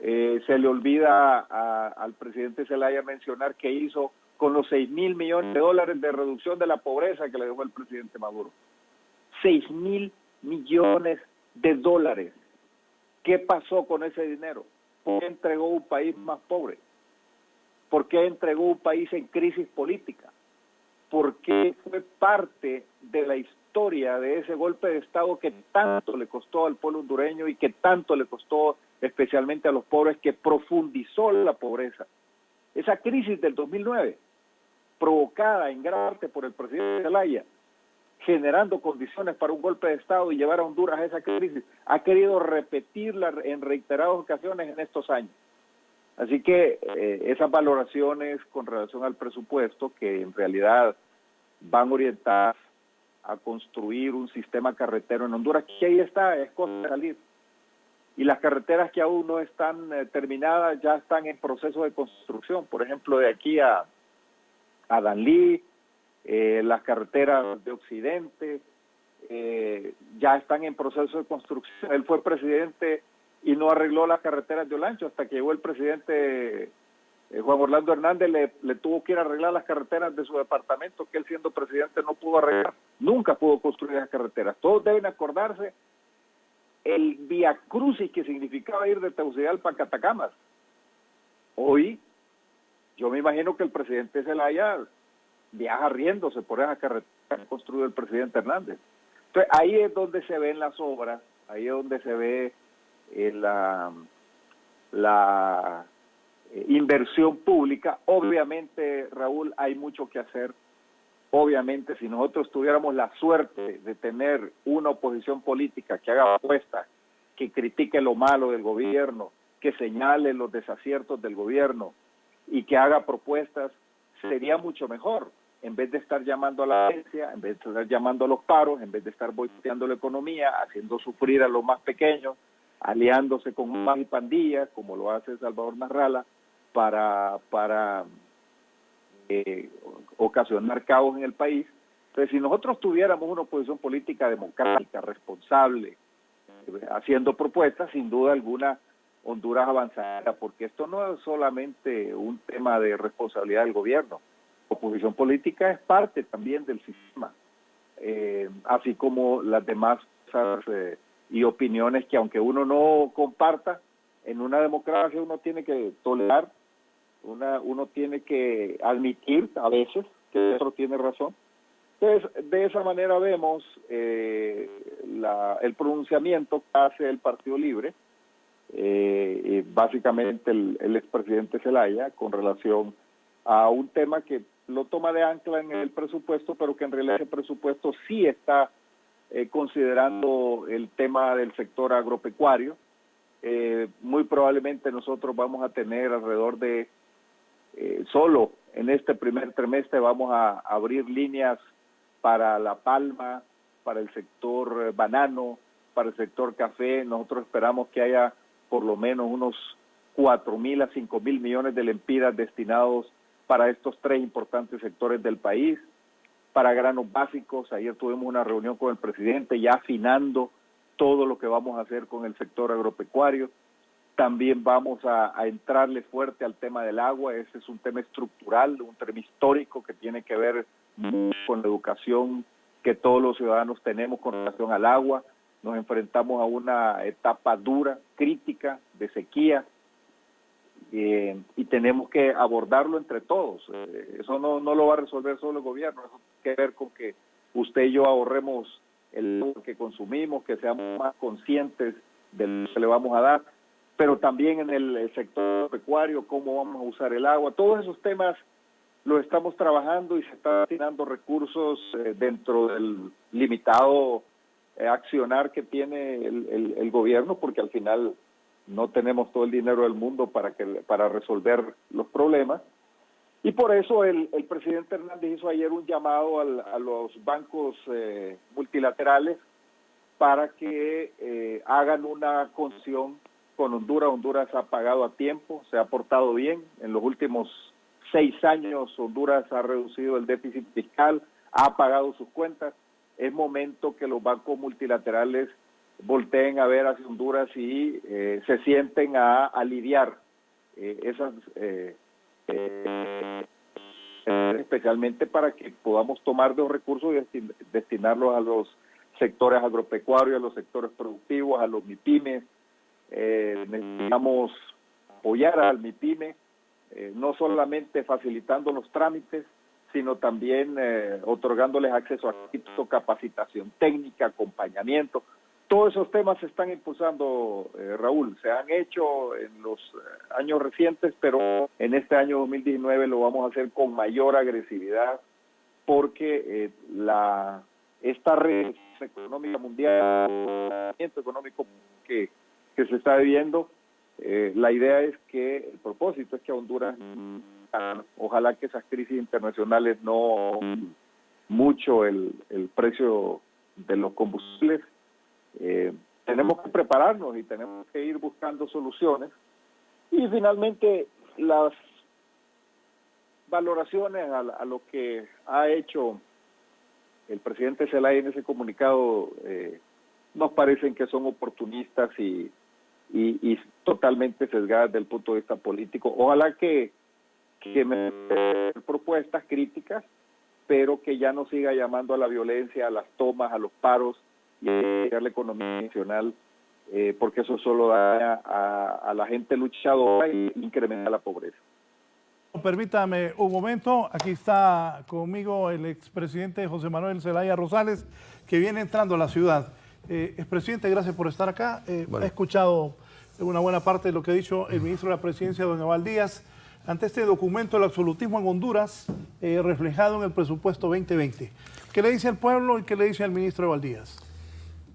Se le olvida al presidente Zelaya mencionar qué hizo con los $6,000 millones de reducción de la pobreza que le dejó el presidente Maduro. $6,000 millones. ¿Qué pasó con ese dinero? ¿Por qué entregó un país más pobre? ¿Por qué entregó un país en crisis política? ¿Por qué fue parte de la historia de ese golpe de Estado que tanto le costó al pueblo hondureño y que tanto le costó especialmente a los pobres, que profundizó la pobreza? Esa crisis del 2009, provocada en gran parte por el presidente Zelaya, generando condiciones para un golpe de Estado y llevar a Honduras a esa crisis, ha querido repetirla en reiteradas ocasiones en estos años. Así que esas valoraciones con relación al presupuesto, que en realidad van orientadas a construir un sistema carretero en Honduras, que ahí está, es cosa de salir. Y las carreteras que aún no están terminadas ya están en proceso de construcción. Por ejemplo, de aquí a Danlí, las carreteras de Occidente ya están en proceso de construcción. Él fue presidente y no arregló las carreteras de Olancho hasta que llegó el presidente Juan Orlando Hernández, le tuvo que ir a arreglar las carreteras de su departamento, que él siendo presidente no pudo arreglar, nunca pudo construir las carreteras. Todos deben acordarse el viacrucis que significaba ir de Tegucigalpa a Catacamas. Hoy, yo me imagino que el presidente Zelaya viaja riéndose por esa carretera que construyó el presidente Hernández. Entonces, ahí es donde se ven las obras, ahí es donde se ve la inversión pública. Obviamente, Raúl, hay mucho que hacer. Obviamente, si nosotros tuviéramos la suerte de tener una oposición política que haga propuestas, que critique lo malo del gobierno, que señale los desaciertos del gobierno y que haga propuestas, sería mucho mejor. En vez de estar llamando a la agencia, en vez de estar llamando a los paros, en vez de estar boicoteando la economía, haciendo sufrir a los más pequeños, aliándose con más y pandillas, como lo hace Salvador Narrala, para ocasionar caos en el país. Entonces, si nosotros tuviéramos una oposición política democrática, responsable, haciendo propuestas, sin duda alguna Honduras avanzará, porque esto no es solamente un tema de responsabilidad del gobierno. La oposición política es parte también del sistema, así como las demás cosas y opiniones que, aunque uno no comparta, en una democracia uno tiene que tolerar, uno tiene que admitir a veces que otro tiene razón. Entonces, de esa manera vemos el pronunciamiento que hace el Partido Libre, básicamente el expresidente Zelaya, con relación a un tema que lo toma de ancla en el presupuesto, pero que en realidad ese presupuesto sí está considerando el tema del sector agropecuario. Muy probablemente nosotros vamos a tener alrededor de, solo en este primer trimestre vamos a abrir líneas para la palma, para el sector banano, para el sector café. Nosotros esperamos que haya por lo menos unos 4.000 a 5.000 millones de lempiras destinados para estos tres importantes sectores del país. Para granos básicos, ayer tuvimos una reunión con el presidente ya afinando todo lo que vamos a hacer con el sector agropecuario. También vamos a entrarle fuerte al tema del agua. Ese es un tema estructural, un tema histórico que tiene que ver con la educación que todos los ciudadanos tenemos con relación al agua. Nos enfrentamos a una etapa dura, crítica, de sequía, y tenemos que abordarlo entre todos. Eso no lo va a resolver solo el gobierno, eso tiene que ver con que usted y yo ahorremos el agua que consumimos, que seamos más conscientes de lo que le vamos a dar, pero también en el sector pecuario, cómo vamos a usar el agua. Todos esos temas los estamos trabajando y se están destinando recursos dentro del limitado accionar que tiene el gobierno, porque al final no tenemos todo el dinero del mundo para resolver los problemas. Y por eso el presidente Hernández hizo ayer un llamado a los bancos multilaterales para que hagan una concesión con Honduras. Honduras ha pagado a tiempo, se ha portado bien. En los últimos 6 años Honduras ha reducido el déficit fiscal, ha pagado sus cuentas. Es momento que los bancos multilaterales volteen a ver hacia Honduras y se sienten a aliviar esas, especialmente para que podamos tomar los recursos y destinarlos a los sectores agropecuarios, a los sectores productivos, a los MIPYMES. Necesitamos apoyar al MIPYME, no solamente facilitando los trámites, sino también otorgándoles acceso a crédito, capacitación técnica, acompañamiento. Todos esos temas se están impulsando, Raúl, se han hecho en los años recientes, pero en este año 2019 lo vamos a hacer con mayor agresividad, porque esta red económica mundial, el económico que se está viviendo, la idea es que, el propósito es que a Honduras, ojalá que esas crisis internacionales no mucho el precio de los combustibles. Tenemos que prepararnos y tenemos que ir buscando soluciones. Y finalmente, valoraciones a lo que ha hecho el presidente Zelaya en ese comunicado nos parecen que son oportunistas y totalmente sesgadas del punto de vista político. Ojalá que me propuestas críticas, pero que ya no siga llamando a la violencia, a las tomas, a los paros y a la economía nacional, porque eso solo daña a la gente luchadora y incrementa la pobreza. Permítame un momento, aquí está conmigo el expresidente José Manuel Zelaya Rosales, que viene entrando a la ciudad. Expresidente, gracias por estar acá. He escuchado una buena parte de lo que ha dicho el ministro de la Presidencia, don Eval Díaz, ante este documento del absolutismo en Honduras, reflejado en el presupuesto 2020. ¿Qué le dice al pueblo y qué le dice al ministro Eval Díaz?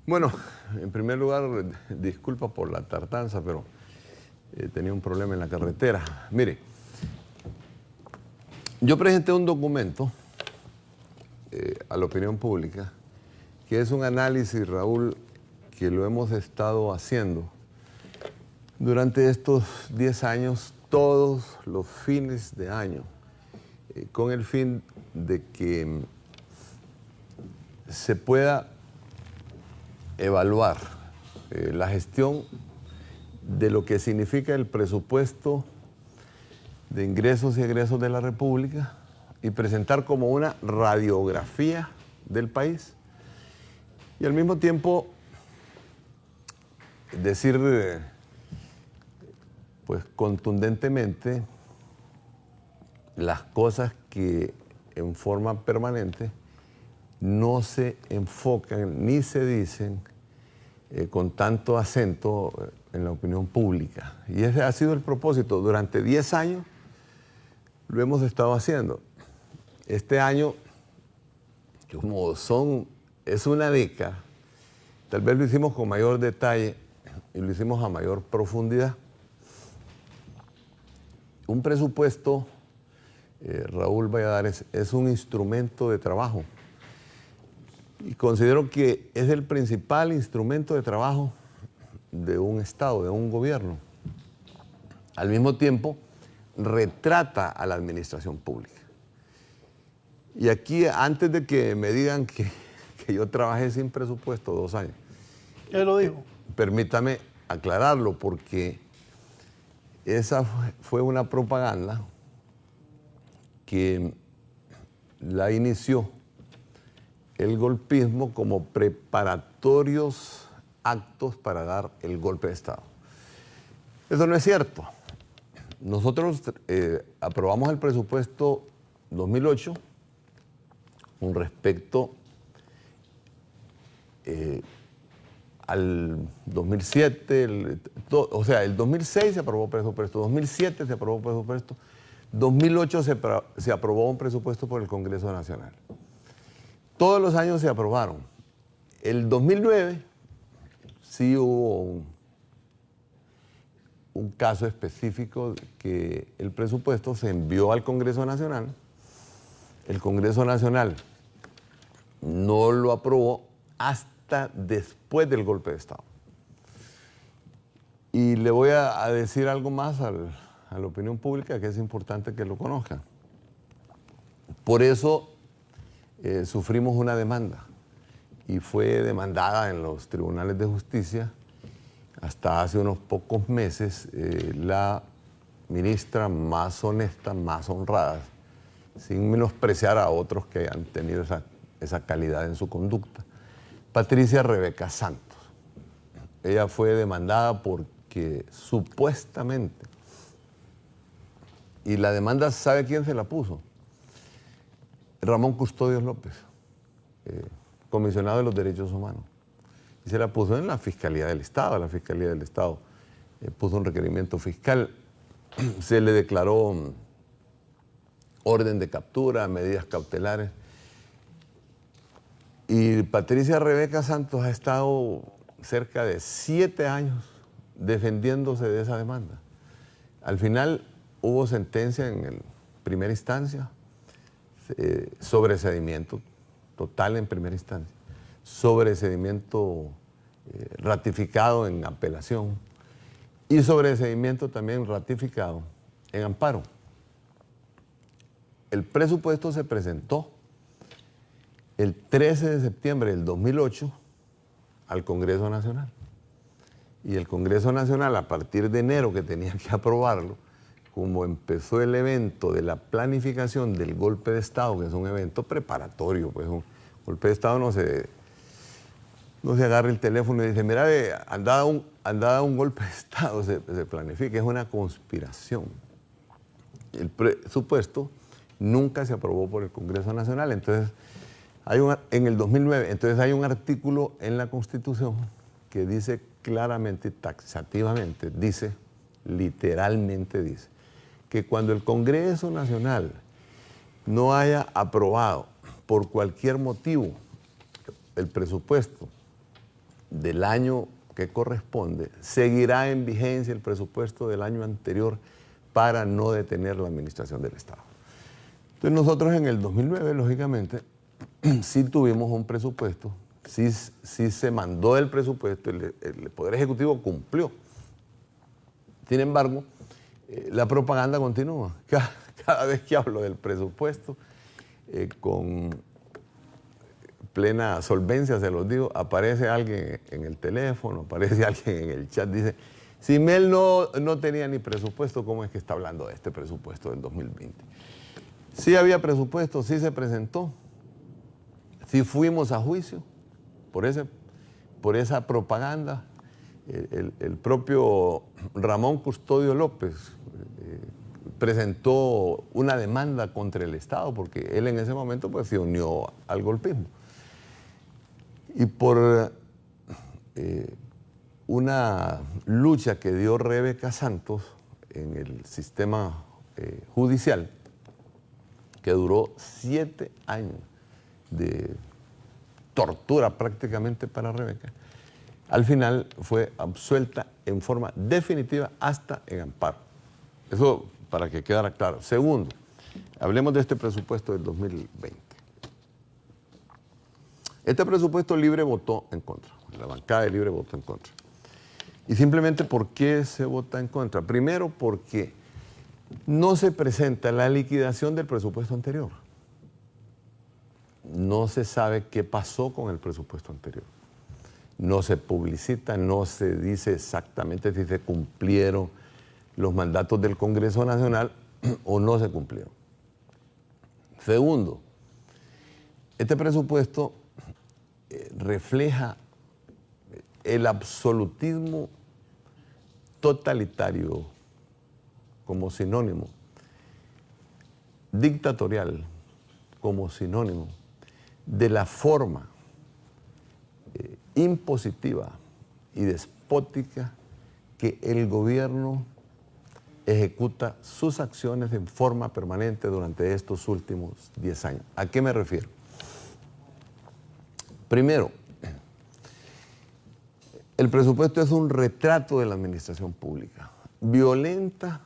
Bueno, en primer lugar, disculpa por la tardanza, pero tenía un problema en la carretera. Mire, yo presenté un documento a la opinión pública, que es un análisis, Raúl, que lo hemos estado haciendo durante estos 10 años, todos los fines de año, con el fin de que se pueda evaluar la gestión de lo que significa el presupuesto de ingresos y egresos de la República y presentar como una radiografía del país y al mismo tiempo decir pues contundentemente las cosas que en forma permanente no se enfocan ni se dicen con tanto acento en la opinión pública. Y ese ha sido el propósito. Durante 10 años lo hemos estado haciendo. Este año, como es una década, tal vez lo hicimos con mayor detalle y lo hicimos a mayor profundidad. Un presupuesto, Raúl Valladares, es un instrumento de trabajo. Y considero que es el principal instrumento de trabajo de un Estado, de un gobierno. Al mismo tiempo, retrata a la administración pública. Y aquí, antes de que me digan que yo trabajé sin presupuesto 2 años. ¿Qué lo dijo? Permítame aclararlo, porque esa fue una propaganda que la inició el golpismo como preparatorios actos para dar el golpe de Estado. Eso no es cierto. Nosotros aprobamos el presupuesto 2008 con respecto al 2007, o sea, el 2006 se aprobó presupuesto, 2007 se aprobó presupuesto, 2008 se aprobó un presupuesto por el Congreso Nacional. Todos los años se aprobaron. El 2009 sí hubo un caso específico que el presupuesto se envió al Congreso Nacional. El Congreso Nacional no lo aprobó hasta después del golpe de Estado. Y le voy a decir algo más a la opinión pública que es importante que lo conozcan. Por eso sufrimos una demanda y fue demandada en los tribunales de justicia hasta hace unos pocos meses la ministra más honesta, más honrada, sin menospreciar a otros que han tenido esa calidad en su conducta, Patricia Rebeca Santos. Ella fue demandada porque supuestamente, y la demanda, ¿sabe quién se la puso? Ramón Custodios López, comisionado de los Derechos Humanos. Y se la puso en la Fiscalía del Estado. La Fiscalía del Estado puso un requerimiento fiscal. Se le declaró orden de captura, medidas cautelares. Y Patricia Rebeca Santos ha estado cerca de 7 años defendiéndose de esa demanda. Al final hubo sentencia en primera instancia, sobreseimiento total en primera instancia, sobreseimiento ratificado en apelación y sobreseimiento también ratificado en amparo. el presupuesto se presentó el 13 de septiembre del 2008 al Congreso Nacional. Y el Congreso Nacional, a partir de enero, que tenía que aprobarlo, como empezó el evento de la planificación del golpe de Estado, que es un evento preparatorio, pues un golpe de Estado no se agarra el teléfono y dice, mira, andada un golpe de Estado, se planifica, es una conspiración. El presupuesto nunca se aprobó por el Congreso Nacional, entonces en el 2009, entonces hay un artículo en la Constitución que dice claramente, taxativamente, literalmente dice, que cuando el Congreso Nacional no haya aprobado por cualquier motivo el presupuesto del año que corresponde, seguirá en vigencia el presupuesto del año anterior para no detener la administración del Estado. Entonces nosotros en el 2009, lógicamente, sí tuvimos un presupuesto, sí se mandó el presupuesto, el Poder Ejecutivo cumplió. Sin embargo, la propaganda continúa. Cada vez que hablo del presupuesto, con plena solvencia, se los digo, aparece alguien en el teléfono, aparece alguien en el chat, dice, si Mel no tenía ni presupuesto, ¿cómo es que está hablando de este presupuesto del 2020? Sí había presupuesto, sí se presentó, sí fuimos a juicio por esa propaganda. El propio Ramón Custodio López presentó una demanda contra el Estado porque él en ese momento pues, se unió al golpismo. Y por una lucha que dio Rebeca Santos en el sistema judicial, que duró 7 años de tortura prácticamente para Rebeca, al final fue absuelta en forma definitiva hasta en amparo. Eso para que quedara claro. Segundo, hablemos de este presupuesto del 2020. Este presupuesto Libre votó en contra, la bancada de Libre votó en contra. Y simplemente, ¿por qué se vota en contra? Primero, porque no se presenta la liquidación del presupuesto anterior. No se sabe qué pasó con el presupuesto anterior. No se publicita, no se dice exactamente si se cumplieron los mandatos del Congreso Nacional o no se cumplieron. Segundo, este presupuesto refleja el absolutismo totalitario como sinónimo, dictatorial como sinónimo de la forma impositiva y despótica que el gobierno ejecuta sus acciones en forma permanente durante estos últimos 10 años. ¿A qué me refiero? Primero, el presupuesto es un retrato de la administración pública. Violenta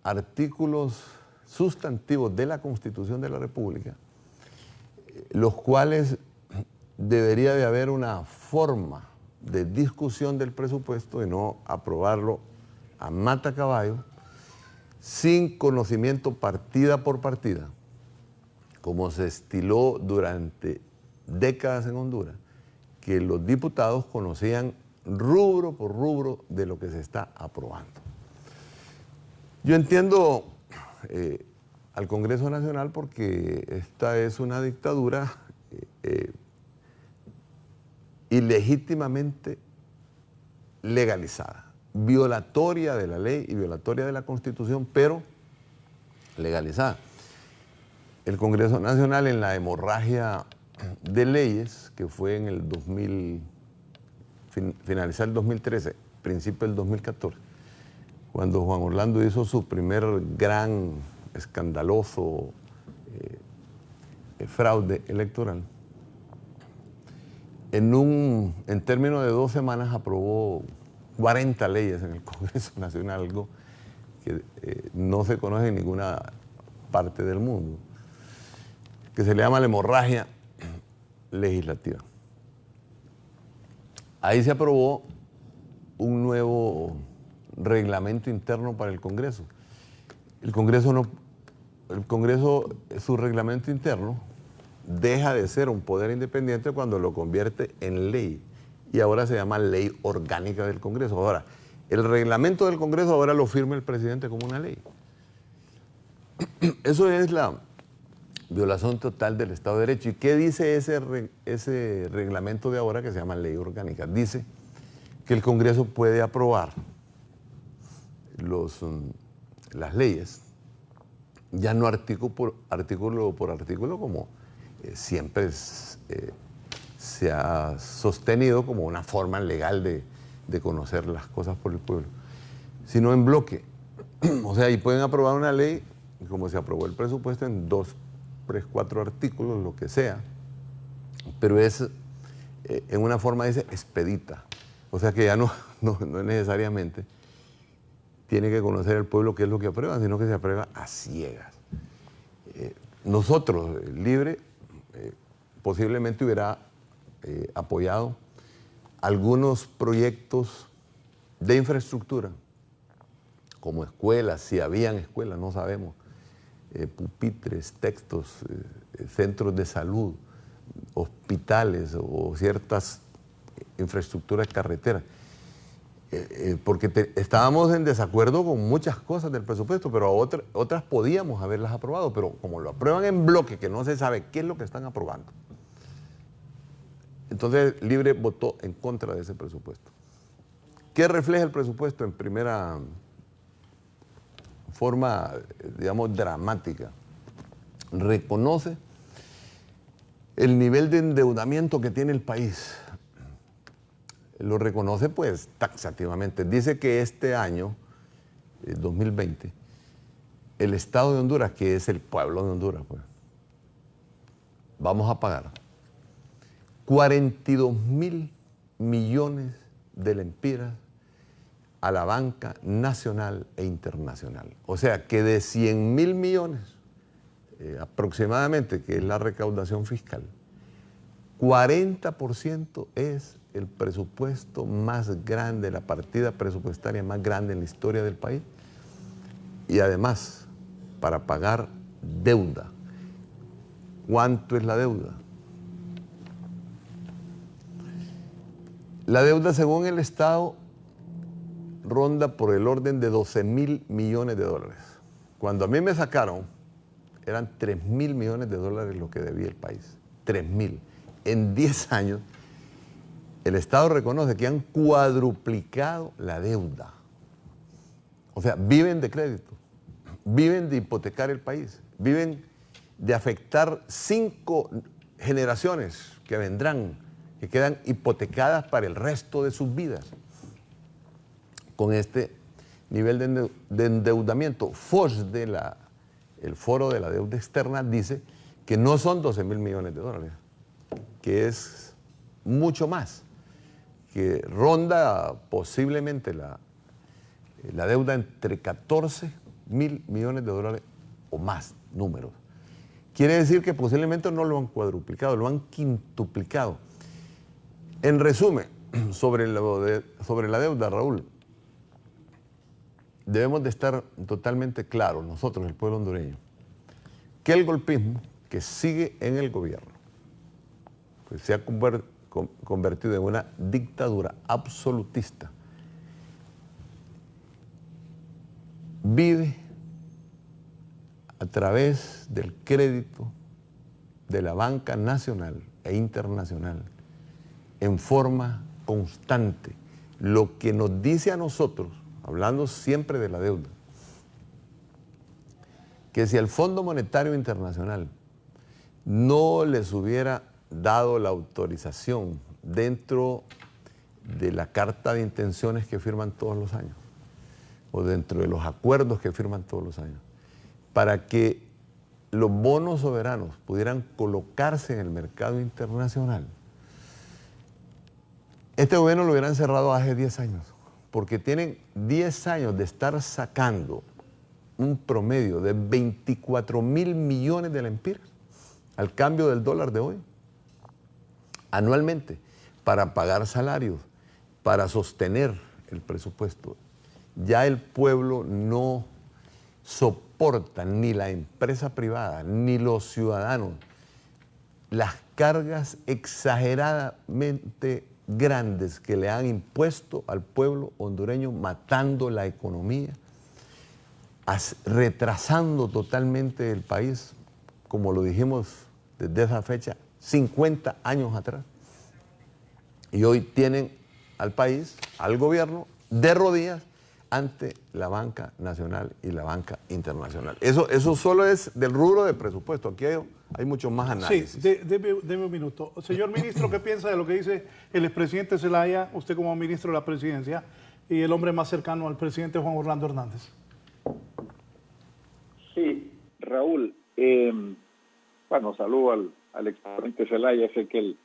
artículos sustantivos de la Constitución de la República, los cuales debería de haber una forma de discusión del presupuesto y no aprobarlo a matacaballo, sin conocimiento partida por partida, como se estiló durante décadas en Honduras, que los diputados conocían rubro por rubro de lo que se está aprobando. Yo entiendo al Congreso Nacional porque esta es una dictadura ilegítimamente legalizada, violatoria de la ley y violatoria de la Constitución, pero legalizada. El Congreso Nacional, en la hemorragia de leyes, que fue en el finalizar el 2013, principio del 2014, cuando Juan Orlando hizo su primer gran, escandaloso fraude electoral, en términos de 2 semanas aprobó 40 leyes en el Congreso Nacional, algo que no se conoce en ninguna parte del mundo, que se le llama la hemorragia legislativa. Ahí se aprobó un nuevo reglamento interno para el Congreso, el Congreso, su reglamento interno, deja de ser un poder independiente cuando lo convierte en ley. Y ahora se llama Ley Orgánica del Congreso. Ahora, el reglamento del Congreso ahora lo firma el presidente como una ley. Eso es la violación total del Estado de Derecho. ¿Y qué dice ese reglamento de ahora que se llama Ley Orgánica? Dice que el Congreso puede aprobar las leyes, ya no artículo por artículo, como siempre se ha sostenido como una forma legal de conocer las cosas por el pueblo, sino en bloque. O sea, y pueden aprobar una ley, como se aprobó el presupuesto, en 2, 3, 4 artículos, lo que sea, pero es en una forma, dice, expedita. O sea que ya no necesariamente tiene que conocer el pueblo qué es lo que aprueba, sino que se aprueba a ciegas. Nosotros, Libre, posiblemente hubiera apoyado algunos proyectos de infraestructura, como escuelas, si habían escuelas, no sabemos, pupitres, textos, centros de salud, hospitales o ciertas infraestructuras carreteras. Porque estábamos en desacuerdo con muchas cosas del presupuesto, pero otras podíamos haberlas aprobado, pero como lo aprueban en bloque, que no se sabe qué es lo que están aprobando, entonces Libre votó en contra de ese presupuesto. ¿Qué refleja el presupuesto en primera forma, digamos, dramática? Reconoce el nivel de endeudamiento que tiene el país. Lo reconoce pues taxativamente. Dice que este año, 2020, el Estado de Honduras, que es el pueblo de Honduras, pues, vamos a pagar 42.000 millones de lempiras a la banca nacional e internacional. O sea que de 100.000 millones aproximadamente, que es la recaudación fiscal, 40% es el presupuesto más grande, la partida presupuestaria más grande en la historia del país, y además para pagar deuda. ¿Cuánto es la deuda? La deuda, según el Estado, ronda por el orden de 12.000 millones de dólares. Cuando a mí me sacaron, eran 3.000 millones de dólares lo que debía el país. 3.000. En 10 años, el Estado reconoce que han cuadruplicado la deuda. O sea, viven de crédito, viven de hipotecar el país, viven de afectar 5 generaciones que vendrán, que quedan hipotecadas para el resto de sus vidas. Con este nivel de endeudamiento, FOS, el Foro de la Deuda Externa, dice que no son 12.000 millones de dólares, que es mucho más, que ronda posiblemente la deuda entre 14.000 millones de dólares o más números. Quiere decir que posiblemente no lo han cuadruplicado, lo han quintuplicado. En resumen, sobre la deuda, Raúl, debemos de estar totalmente claros nosotros, el pueblo hondureño, que el golpismo que sigue en el gobierno, pues se ha convertido en una dictadura absolutista, vive a través del crédito de la banca nacional e internacional en forma constante, lo que nos dice a nosotros, hablando siempre de la deuda, que si el Fondo Monetario Internacional no les hubiera dado la autorización dentro de la carta de intenciones que firman todos los años, o dentro de los acuerdos que firman todos los años, para que los bonos soberanos pudieran colocarse en el mercado internacional, este gobierno lo hubieran cerrado hace 10 años, porque tienen 10 años de estar sacando un promedio de 24.000 millones de lempiras al cambio del dólar de hoy, anualmente, para pagar salarios, para sostener el presupuesto. Ya el pueblo no soportan ni la empresa privada ni los ciudadanos las cargas exageradamente grandes que le han impuesto al pueblo hondureño, matando la economía, retrasando totalmente el país, como lo dijimos desde esa fecha, 50 años atrás. Y hoy tienen al país, al gobierno, de rodillas ante la banca nacional y la banca internacional. Eso solo es del rubro de presupuesto. Aquí hay mucho más análisis. Sí, deme un minuto. Señor ministro, ¿qué piensa de lo que dice el expresidente Zelaya, usted como ministro de la presidencia, y el hombre más cercano al presidente Juan Orlando Hernández? Sí, Raúl, bueno, saludo al expresidente Zelaya. Sé que él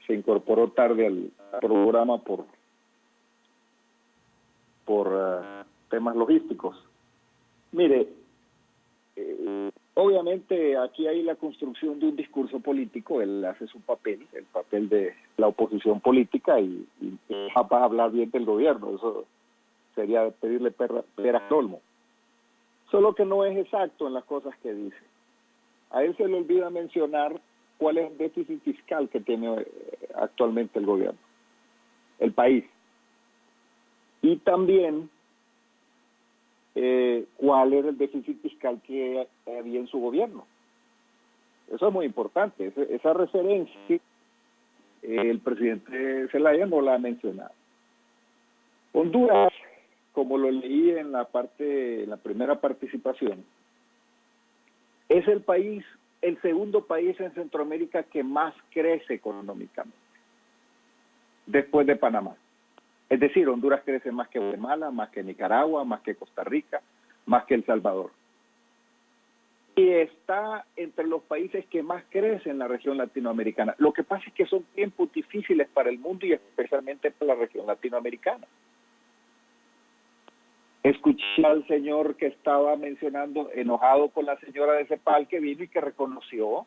se incorporó tarde al programa por temas logísticos. Mire, obviamente aquí hay la construcción de un discurso político. Él hace su papel, el papel de la oposición política, y va a hablar bien del gobierno. Eso sería pedirle pera al olmo. Solo que no es exacto en las cosas que dice. A él se le olvida mencionar cuál es el déficit fiscal que tiene actualmente el gobierno, el país. Y también cuál era el déficit fiscal que había en su gobierno. Eso es muy importante. Esa referencia el presidente Zelaya no la ha mencionado. Honduras, como lo leí en la primera participación, es el segundo país en Centroamérica que más crece económicamente, después de Panamá. Es decir, Honduras crece más que Guatemala, más que Nicaragua, más que Costa Rica, más que El Salvador. Y está entre los países que más crecen en la región latinoamericana. Lo que pasa es que son tiempos difíciles para el mundo y especialmente para la región latinoamericana. Escuché al señor que estaba mencionando, enojado con la señora de CEPAL, que vino y que reconoció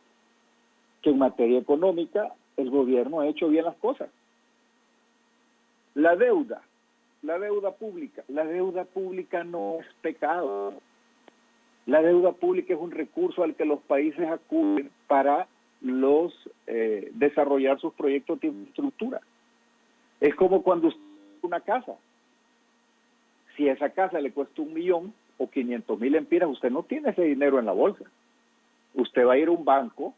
que en materia económica el gobierno ha hecho bien las cosas. La deuda pública no es pecado. La deuda pública es un recurso al que los países acuden para desarrollar sus proyectos de infraestructura. Es como cuando usted tiene una casa. Si esa casa le cuesta 1 millón o 500,000 lempiras, usted no tiene ese dinero en la bolsa. Usted va a ir a un banco,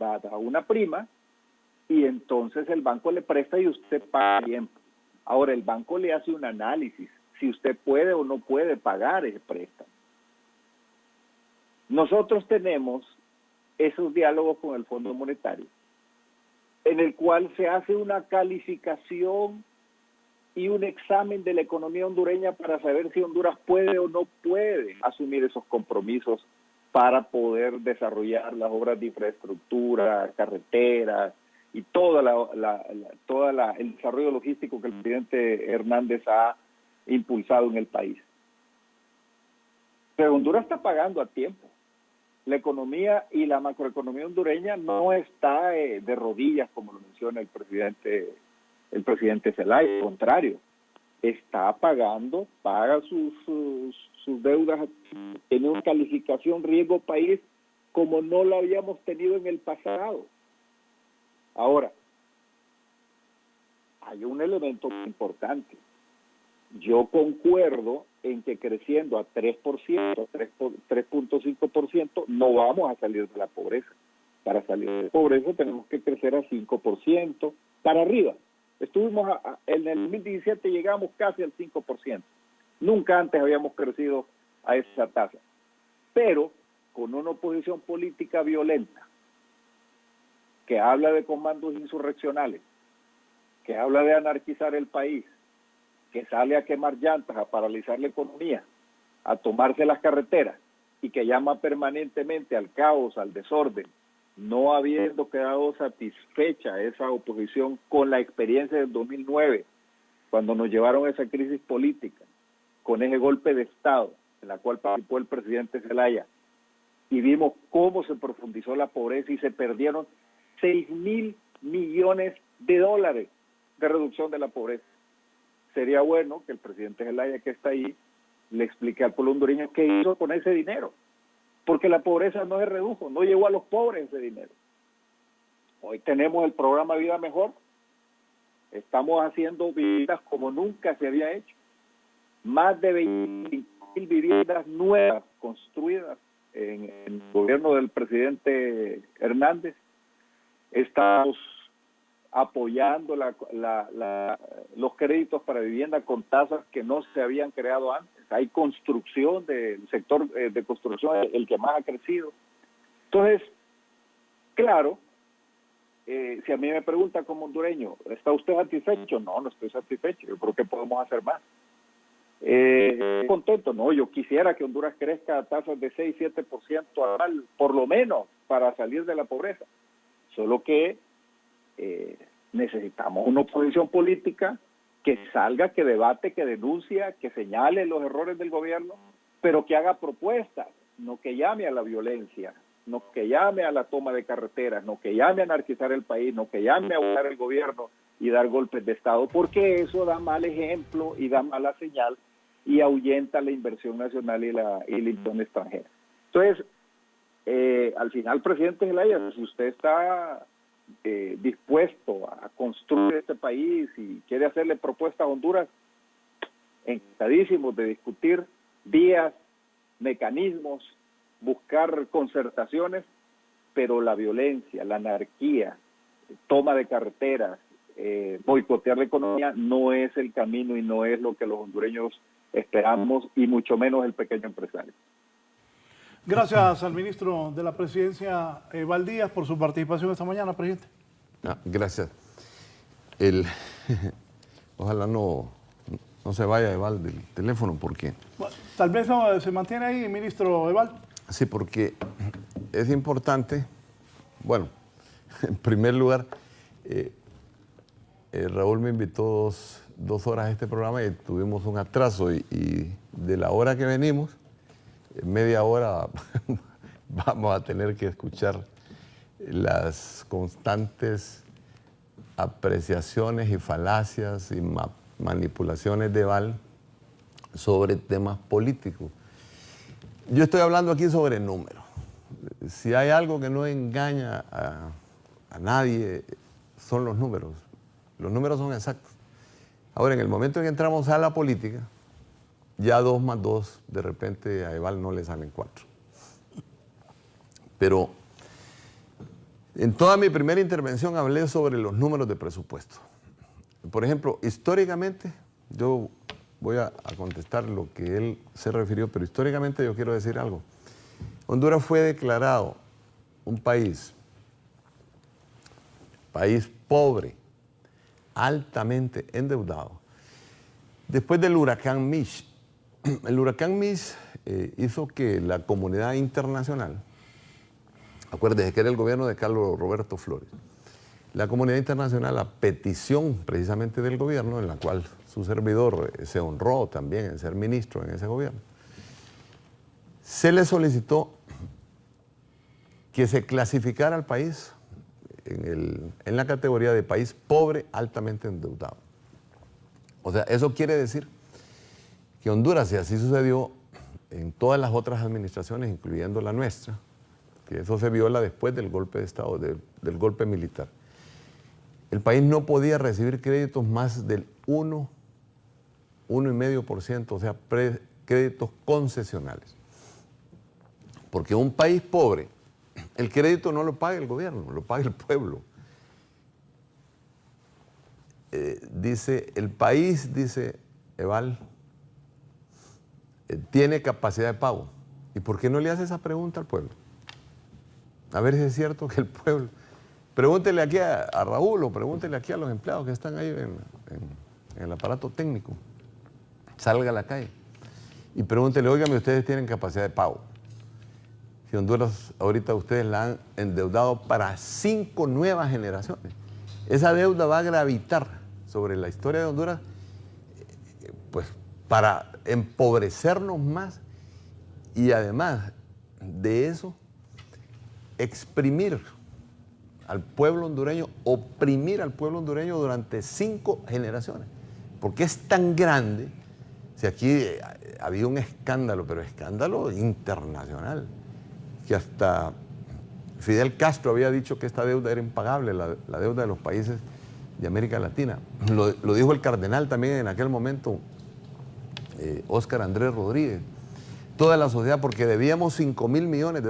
va a dar una prima, y entonces el banco le presta y usted paga bien. Ahora, el banco le hace un análisis si usted puede o no puede pagar ese préstamo. Nosotros tenemos esos diálogos con el Fondo Monetario, en el cual se hace una calificación y un examen de la economía hondureña para saber si Honduras puede o no puede asumir esos compromisos para poder desarrollar las obras de infraestructura, carreteras y todo el desarrollo logístico que el presidente Hernández ha impulsado en el país. Pero Honduras está pagando a tiempo. La economía y la macroeconomía hondureña no está de rodillas, como lo menciona el presidente Zelaya. Al contrario, está pagando, paga sus deudas, tiene una calificación riesgo país como no lo habíamos tenido en el pasado. Ahora, hay un elemento importante. Yo concuerdo en que creciendo a 3%, 3.5%, no vamos a salir de la pobreza. Para salir de la pobreza tenemos que crecer a 5%, para arriba. En el 2017 llegamos casi al 5%. Nunca antes habíamos crecido a esa tasa. Pero con una oposición política violenta, que habla de comandos insurreccionales, que habla de anarquizar el país, que sale a quemar llantas, a paralizar la economía, a tomarse las carreteras y que llama permanentemente al caos, al desorden, no habiendo quedado satisfecha esa oposición con la experiencia del 2009, cuando nos llevaron a esa crisis política, con ese golpe de Estado en la cual participó el presidente Zelaya, y vimos cómo se profundizó la pobreza y se perdieron 6,000 millones de dólares de reducción de la pobreza. Sería bueno que el presidente Zelaya, que está ahí, le expliqué al pueblo hondureño qué hizo con ese dinero, porque la pobreza no se redujo, no llegó a los pobres ese dinero. Hoy tenemos el programa Vida Mejor, estamos haciendo viviendas como nunca se había hecho, más de 25,000 viviendas nuevas construidas en el gobierno del presidente Hernández. Estamos apoyando los créditos para vivienda con tasas que no se habían creado antes. Hay construcción del sector de construcción, el que más ha crecido. Entonces, claro, si a mí me pregunta como hondureño, ¿está usted satisfecho? No, no estoy satisfecho. Yo creo que podemos hacer más. Contento, no, yo quisiera que Honduras crezca a tasas de 6-7% anual, por lo menos, para salir de la pobreza. Solo que necesitamos una oposición política que salga, que debate, que denuncia, que señale los errores del gobierno, pero que haga propuestas, no que llame a la violencia, no que llame a la toma de carreteras, no que llame a anarquizar el país, no que llame a votar el gobierno y dar golpes de Estado, porque eso da mal ejemplo y da mala señal y ahuyenta la inversión nacional y la inversión extranjera. Entonces, al final, presidente Zelaya, si usted está dispuesto a construir este país y quiere hacerle propuestas a Honduras, encantadísimos de discutir vías, mecanismos, buscar concertaciones, pero la violencia, la anarquía, toma de carreteras, boicotear la economía no es el camino y no es lo que los hondureños esperamos, y mucho menos el pequeño empresario. Gracias al ministro de la Presidencia, Eval Díaz, por su participación esta mañana, presidente. Gracias. Ojalá no se vaya Eval del teléfono, porque... Bueno, tal vez se mantiene ahí, ministro Eval. Sí, porque es importante, bueno, en primer lugar, Raúl me invitó dos horas a este programa y tuvimos un atraso, y de la hora que venimos, media hora vamos a tener que escuchar las constantes apreciaciones y falacias y manipulaciones de Eval sobre temas políticos. Yo estoy hablando aquí sobre números. Si hay algo que no engaña a nadie, son los números. Los números son exactos. Ahora, en el momento en que entramos a la política, ya 2 más 2, de repente a Eval no le salen 4. Pero en toda mi primera intervención hablé sobre los números de presupuesto. Por ejemplo, históricamente, yo voy a contestar lo que él se refirió, pero históricamente yo quiero decir algo. Honduras fue declarado un país pobre, altamente endeudado, después del huracán Mitch. El huracán Mitch hizo que la comunidad internacional, acuérdense que era el gobierno de Carlos Roberto Flores, la comunidad internacional, a petición precisamente del gobierno, en la cual su servidor se honró también en ser ministro en ese gobierno, se le solicitó que se clasificara al país en la categoría de país pobre, altamente endeudado. O sea, eso quiere decir que Honduras, y así sucedió en todas las otras administraciones, incluyendo la nuestra, que eso se viola después del golpe de Estado, del golpe militar, el país no podía recibir créditos más del 1,5%, o sea, créditos concesionales. Porque un país pobre, el crédito no lo paga el gobierno, lo paga el pueblo. El país, dice Eval, tiene capacidad de pago. ¿Y por qué no le hace esa pregunta al pueblo? A ver si es cierto que el pueblo... Pregúntele aquí a Raúl, o pregúntele aquí a los empleados que están ahí en el aparato técnico. Salga a la calle y pregúntele, óigame, ustedes tienen capacidad de pago. Si Honduras ahorita ustedes la han endeudado para 5 nuevas generaciones. Esa deuda va a gravitar sobre la historia de Honduras, pues para empobrecernos más, y además de eso, exprimir al pueblo hondureño, oprimir al pueblo hondureño durante 5 generaciones. Porque es tan grande Si aquí había un escándalo, pero escándalo internacional, que hasta Fidel Castro había dicho que esta deuda era impagable, la deuda de los países de América Latina. Lo dijo el cardenal también en aquel momento, Óscar Andrés Rodríguez. Toda la sociedad, porque debíamos $5.000 millones.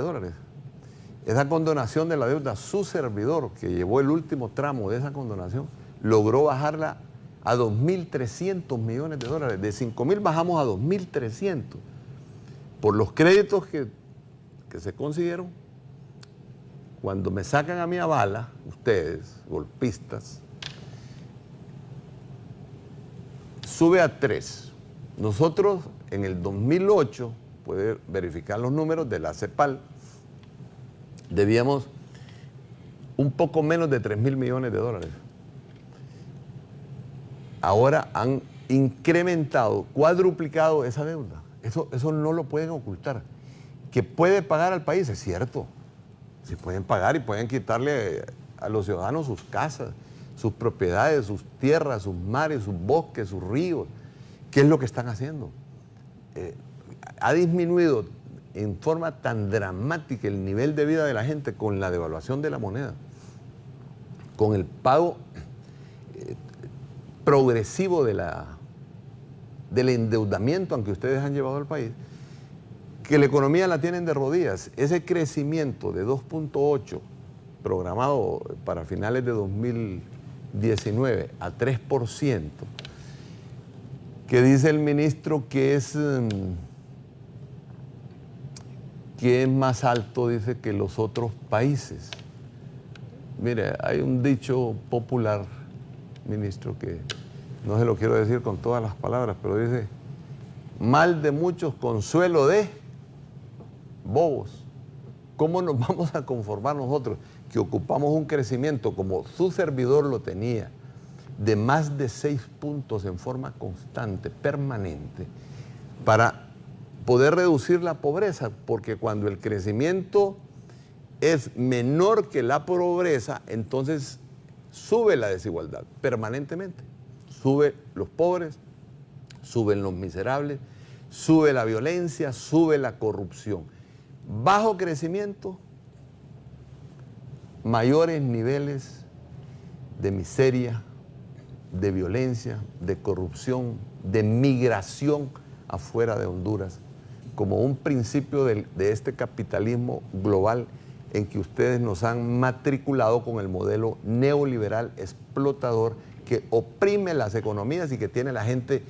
Esa condonación de la deuda, su servidor, que llevó el último tramo de esa condonación, logró bajarla a $2.300 millones. De $5.000 bajamos a 2.300 por los créditos que se consiguieron. Cuando me sacan a mí a bala, ustedes, golpistas, sube a 3. Nosotros en el 2008, puede verificar los números de la CEPAL, debíamos un poco menos de $3.000 millones. Ahora han incrementado, cuadruplicado esa deuda. Eso no lo pueden ocultar. Que puede pagar al país, es cierto. Si pueden pagar y pueden quitarle a los ciudadanos sus casas, sus propiedades, sus tierras, sus mares, sus bosques, sus ríos. ¿Qué es lo que están haciendo? Ha disminuido en forma tan dramática el nivel de vida de la gente con la devaluación de la moneda, con el pago progresivo del endeudamiento, aunque ustedes han llevado al país, que la economía la tienen de rodillas. Ese crecimiento de 2.8 programado para finales de 2019 a 3%, que dice el ministro que es más alto, dice, que los otros países. Mire, hay un dicho popular, ministro, que no se lo quiero decir con todas las palabras, pero dice: mal de muchos, consuelo de bobos. ¿Cómo nos vamos a conformar nosotros que ocupamos un crecimiento como su servidor lo tenía, de más de 6 puntos en forma constante, permanente, para poder reducir la pobreza? Porque cuando el crecimiento es menor que la pobreza, entonces sube la desigualdad permanentemente. Suben los pobres, suben los miserables, sube la violencia, sube la corrupción. Bajo crecimiento, mayores niveles de miseria, de violencia, de corrupción, de migración afuera de Honduras, como un principio de este capitalismo global en que ustedes nos han matriculado con el modelo neoliberal explotador que oprime las economías y que tiene la gente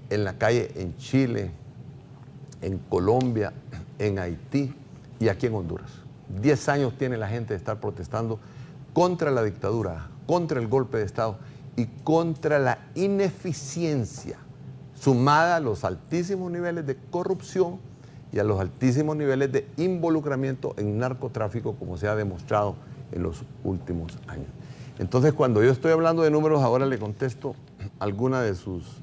en la calle en Chile, en Colombia, en Haití y aquí en Honduras. 10 años tiene la gente de estar protestando contra la dictadura, contra el golpe de Estado y contra la ineficiencia, sumada a los altísimos niveles de corrupción y a los altísimos niveles de involucramiento en narcotráfico, como se ha demostrado en los últimos años. Entonces, cuando yo estoy hablando de números, ahora le contesto alguna de sus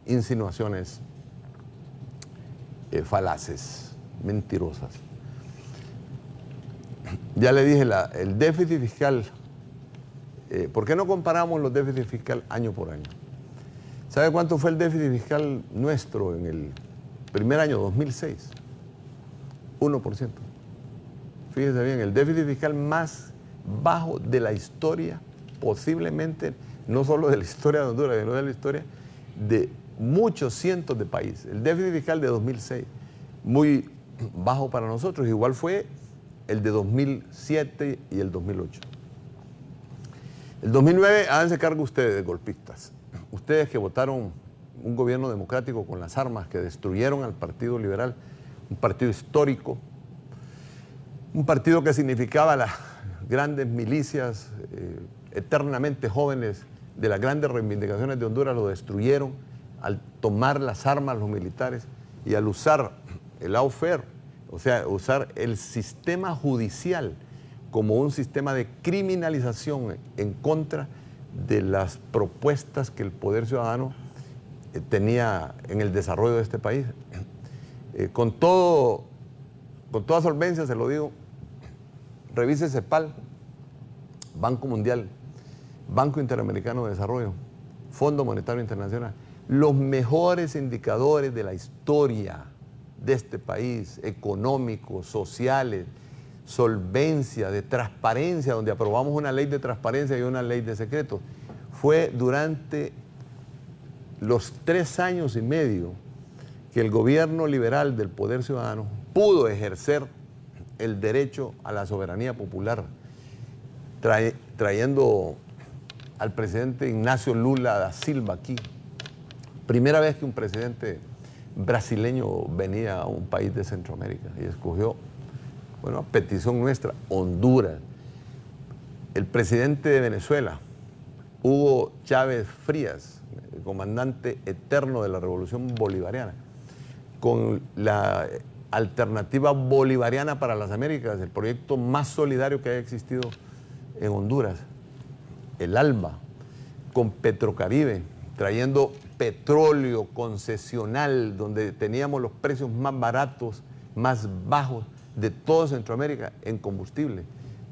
insinuaciones falaces, mentirosas. Ya le dije, el déficit fiscal, ¿por qué no comparamos los déficits fiscal año por año? ¿Sabe cuánto fue el déficit fiscal nuestro en el primer año, 2006? 1%. Fíjese bien, el déficit fiscal más bajo de la historia, posiblemente, no solo de la historia de Honduras, sino de la historia de muchos cientos de países. El déficit fiscal de 2006, muy bajo para nosotros, igual fue el de 2007 y el 2008. El 2009, háganse cargo ustedes, golpistas. Ustedes que votaron un gobierno democrático con las armas, que destruyeron al Partido Liberal, un partido histórico, un partido que significaba las grandes milicias eternamente jóvenes de las grandes reivindicaciones de Honduras, lo destruyeron al tomar las armas los militares y al usar el lawfare, o sea, usar el sistema judicial como un sistema de criminalización en contra de las propuestas que el poder ciudadano tenía en el desarrollo de este país. Con toda solvencia se lo digo, revise CEPAL, Banco Mundial, Banco Interamericano de Desarrollo, Fondo Monetario Internacional. los mejores indicadores de la historia de este país, económicos, sociales, solvencia, de transparencia, donde aprobamos una ley de transparencia y una ley de secretos, fue durante los 3 años y medio que el gobierno liberal del Poder Ciudadano pudo ejercer el derecho a la soberanía popular, trayendo al presidente Ignacio Lula da Silva aquí. Primera vez que un presidente brasileño venía a un país de Centroamérica y escogió, bueno, a petición nuestra, Honduras. El presidente de Venezuela, Hugo Chávez Frías, el comandante eterno de la Revolución Bolivariana, con la Alternativa Bolivariana para las Américas, el proyecto más solidario que haya existido en Honduras, el ALBA, con Petrocaribe, trayendo petróleo concesional, donde teníamos los precios más baratos, más bajos de toda Centroamérica en combustible,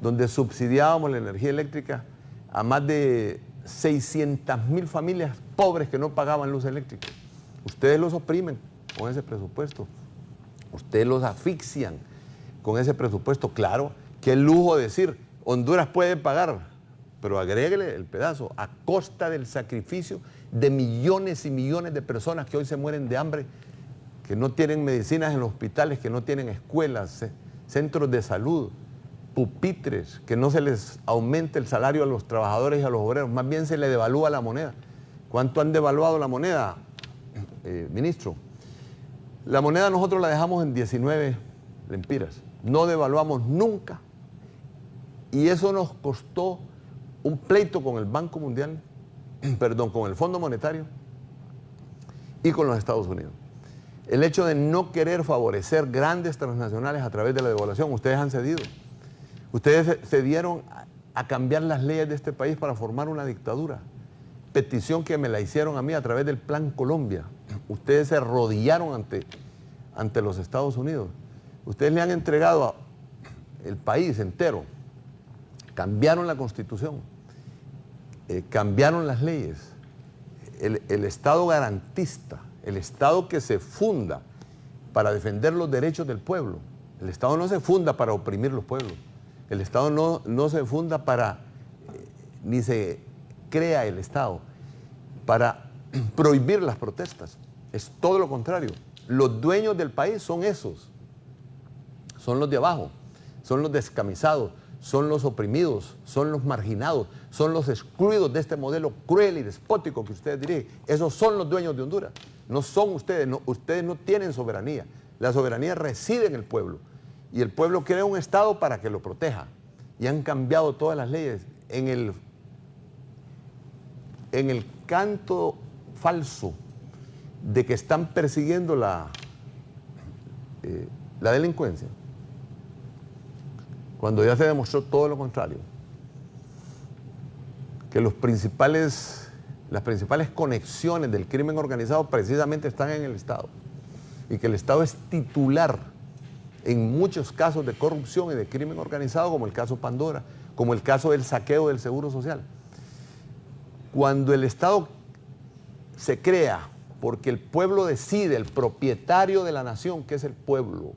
donde subsidiábamos la energía eléctrica a más de 600,000 familias pobres que no pagaban luz eléctrica. Ustedes los oprimen con ese presupuesto, ustedes los asfixian con ese presupuesto. Claro, qué lujo decir, Honduras puede pagar, pero agréguele el pedazo, a costa del sacrificio de millones y millones de personas que hoy se mueren de hambre, que no tienen medicinas en los hospitales, que no tienen escuelas, centros de salud, pupitres, que no se les aumente el salario a los trabajadores y a los obreros, más bien se le devalúa la moneda. ¿Cuánto han devaluado la moneda, ministro? La moneda nosotros la dejamos en 19 lempiras, no devaluamos nunca, y eso nos costó un pleito con el Banco Mundial, perdón, con el Fondo Monetario y con los Estados Unidos. El hecho de no querer favorecer grandes transnacionales a través de la devaluación, ustedes han cedido. Ustedes cedieron a cambiar las leyes de este país para formar una dictadura. Petición que me la hicieron a mí a través del Plan Colombia. Ustedes se arrodillaron ante los Estados Unidos. Ustedes le han entregado el país entero. Cambiaron la Constitución. Cambiaron las leyes. El Estado garantista, el Estado que se funda para defender los derechos del pueblo. El Estado no se funda para oprimir los pueblos. El Estado no se funda para, ni se crea el Estado para prohibir las protestas. Es todo lo contrario. Los dueños del país son esos. Son los de abajo, son los descamisados, son los oprimidos, son los marginados, son los excluidos de este modelo cruel y despótico que ustedes dirigen. Esos son los dueños de Honduras. No son ustedes, ustedes no tienen soberanía. La soberanía reside en el pueblo. Y el pueblo crea un Estado para que lo proteja. Y han cambiado todas las leyes. En el canto falso de que están persiguiendo la delincuencia, cuando ya se demostró todo lo contrario, que las principales conexiones del crimen organizado precisamente están en el Estado, y que el Estado es titular en muchos casos de corrupción y de crimen organizado, como el caso Pandora, como el caso del saqueo del Seguro Social. Cuando el Estado se crea porque el pueblo decide, el propietario de la nación, que es el pueblo,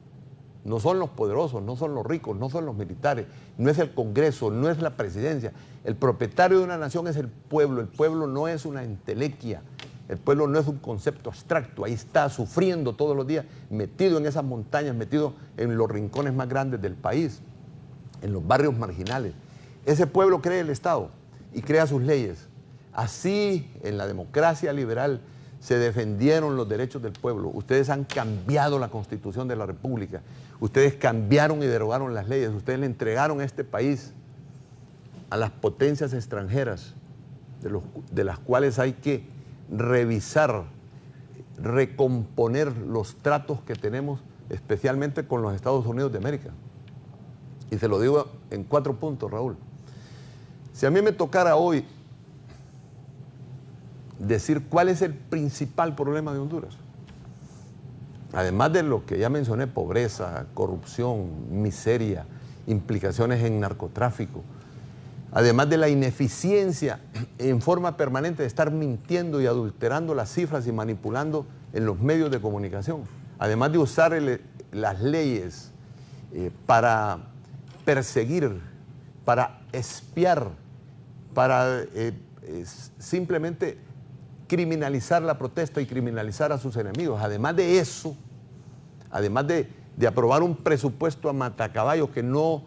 no son los poderosos, no son los ricos, no son los militares, no es el Congreso, no es la presidencia. El propietario de una nación es el pueblo no es una entelequia, el pueblo no es un concepto abstracto, ahí está sufriendo todos los días, metido en esas montañas, metido en los rincones más grandes del país, en los barrios marginales. Ese pueblo crea el Estado y crea sus leyes. Así, en la democracia liberal, se defendieron los derechos del pueblo. Ustedes han cambiado la Constitución de la República. Ustedes cambiaron y derogaron las leyes. Ustedes le entregaron a este país a las potencias extranjeras, de las cuales hay que revisar, recomponer los tratos que tenemos, especialmente con los Estados Unidos de América. Y se lo digo en 4 puntos, Raúl. Si a mí me tocara hoy decir cuál es el principal problema de Honduras, además de lo que ya mencioné, pobreza, corrupción, miseria, implicaciones en narcotráfico, además de la ineficiencia en forma permanente de estar mintiendo y adulterando las cifras y manipulando en los medios de comunicación, además de usar las leyes para perseguir, para espiar, para simplemente criminalizar la protesta y criminalizar a sus enemigos. Además de eso, además de aprobar un presupuesto a matacaballo que no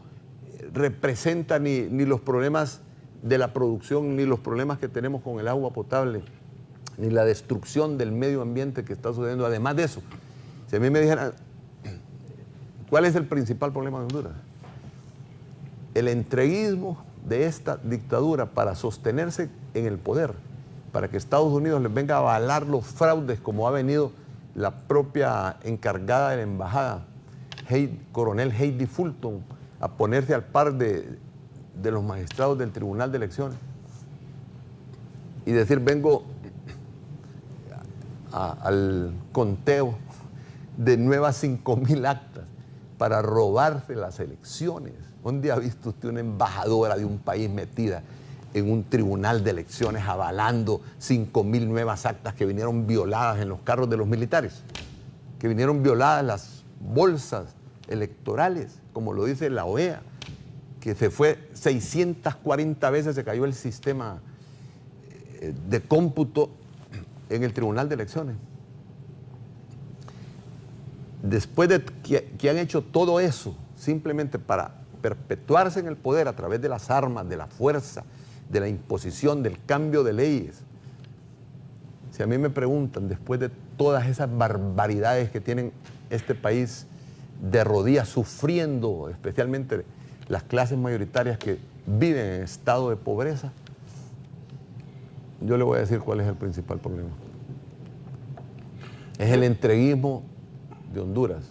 representa ni los problemas de la producción, ni los problemas que tenemos con el agua potable, ni la destrucción del medio ambiente que está sucediendo. Además de eso, si a mí me dijeran, ¿cuál es el principal problema de Honduras? El entreguismo de esta dictadura para sostenerse en el poder, para que Estados Unidos les venga a avalar los fraudes como ha venido la propia encargada de la embajada, coronel Heidi Fulton, a ponerse al par de los magistrados del Tribunal de Elecciones y decir, vengo al conteo de nuevas 5,000 actas para robarse las elecciones. ¿Dónde ha visto usted una embajadora de un país metida en un tribunal de elecciones avalando 5,000 nuevas actas que vinieron violadas en los carros de los militares? Que vinieron violadas las bolsas electorales, como lo dice la OEA, que se fue 640 veces, se cayó el sistema de cómputo en el Tribunal de Elecciones. Después de que han hecho todo eso, simplemente para perpetuarse en el poder a través de las armas, de la fuerza, de la imposición, del cambio de leyes. Si a mí me preguntan, después de todas esas barbaridades que tienen este país de rodillas, sufriendo, especialmente las clases mayoritarias que viven en estado de pobreza, yo le voy a decir cuál es el principal problema. Es el entreguismo de Honduras,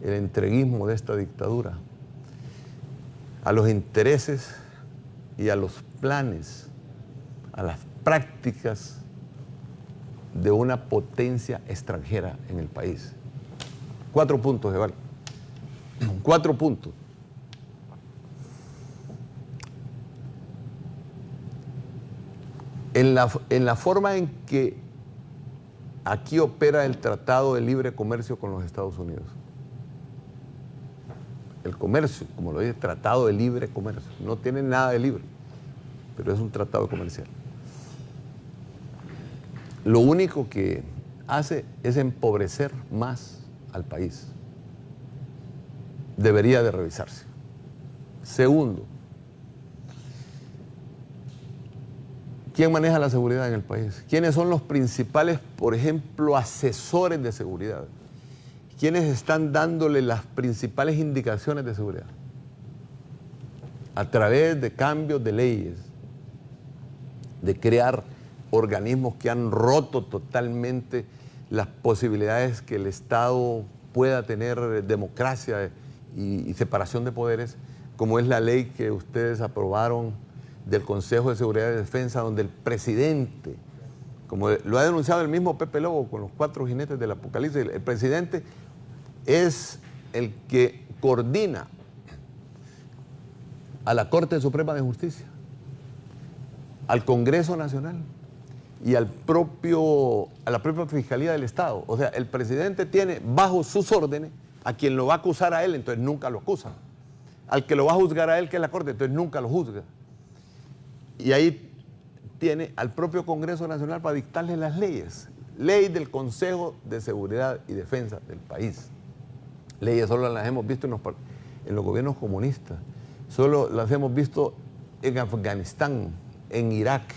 el entreguismo de esta dictadura a los intereses y a los planes, a las prácticas de una potencia extranjera en el país. 4 puntos, Eval. 4 puntos. En la forma en que aquí opera el Tratado de Libre Comercio con los Estados Unidos. El comercio, como lo dice, Tratado de Libre Comercio. No tiene nada de libre, pero es un tratado comercial. Lo único que hace es empobrecer más al país. Debería de revisarse. Segundo, ¿quién maneja la seguridad en el país? ¿Quiénes son los principales, por ejemplo, asesores de seguridad? ¿Quiénes están dándole las principales indicaciones de seguridad? A través de cambios de leyes, de crear organismos que han roto totalmente las posibilidades que el Estado pueda tener democracia y separación de poderes, como es la ley que ustedes aprobaron del Consejo de Seguridad y Defensa, donde el presidente, como lo ha denunciado el mismo Pepe Lobo con los 4 jinetes del apocalipsis, el presidente es el que coordina a la Corte Suprema de Justicia, al Congreso Nacional y a la propia Fiscalía del Estado. O sea, el presidente tiene bajo sus órdenes a quien lo va a acusar a él, entonces nunca lo acusa. Al que lo va a juzgar a él, que es la Corte, entonces nunca lo juzga. Y ahí tiene al propio Congreso Nacional para dictarle las leyes. Ley del Consejo de Seguridad y Defensa del país. Leyes solo las hemos visto en los gobiernos comunistas. Solo las hemos visto en Afganistán, en Irak,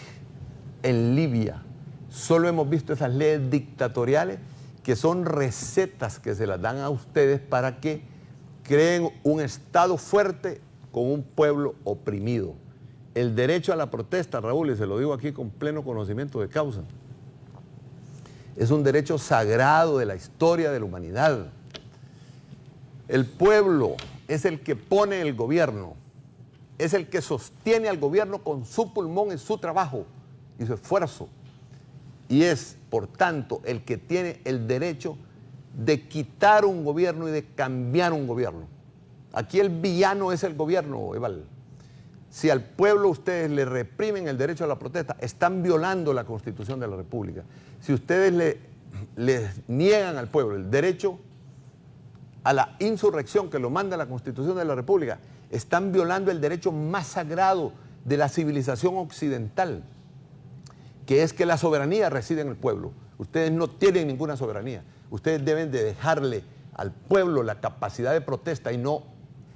en Libia. Solo hemos visto esas leyes dictatoriales que son recetas que se las dan a ustedes para que creen un Estado fuerte con un pueblo oprimido. El derecho a la protesta, Raúl, y se lo digo aquí con pleno conocimiento de causa, es un derecho sagrado de la historia de la humanidad. El pueblo es el que pone el gobierno, es el que sostiene al gobierno con su pulmón y su trabajo y su esfuerzo. Y es, por tanto, el que tiene el derecho de quitar un gobierno y de cambiar un gobierno. Aquí el villano es el gobierno, Eval. Si al pueblo ustedes le reprimen el derecho a la protesta, están violando la Constitución de la República. Si ustedes les niegan al pueblo el derecho a la insurrección que lo manda la Constitución de la República, están violando el derecho más sagrado de la civilización occidental, que es que la soberanía reside en el pueblo. Ustedes no tienen ninguna soberanía. Ustedes deben de dejarle al pueblo la capacidad de protesta y no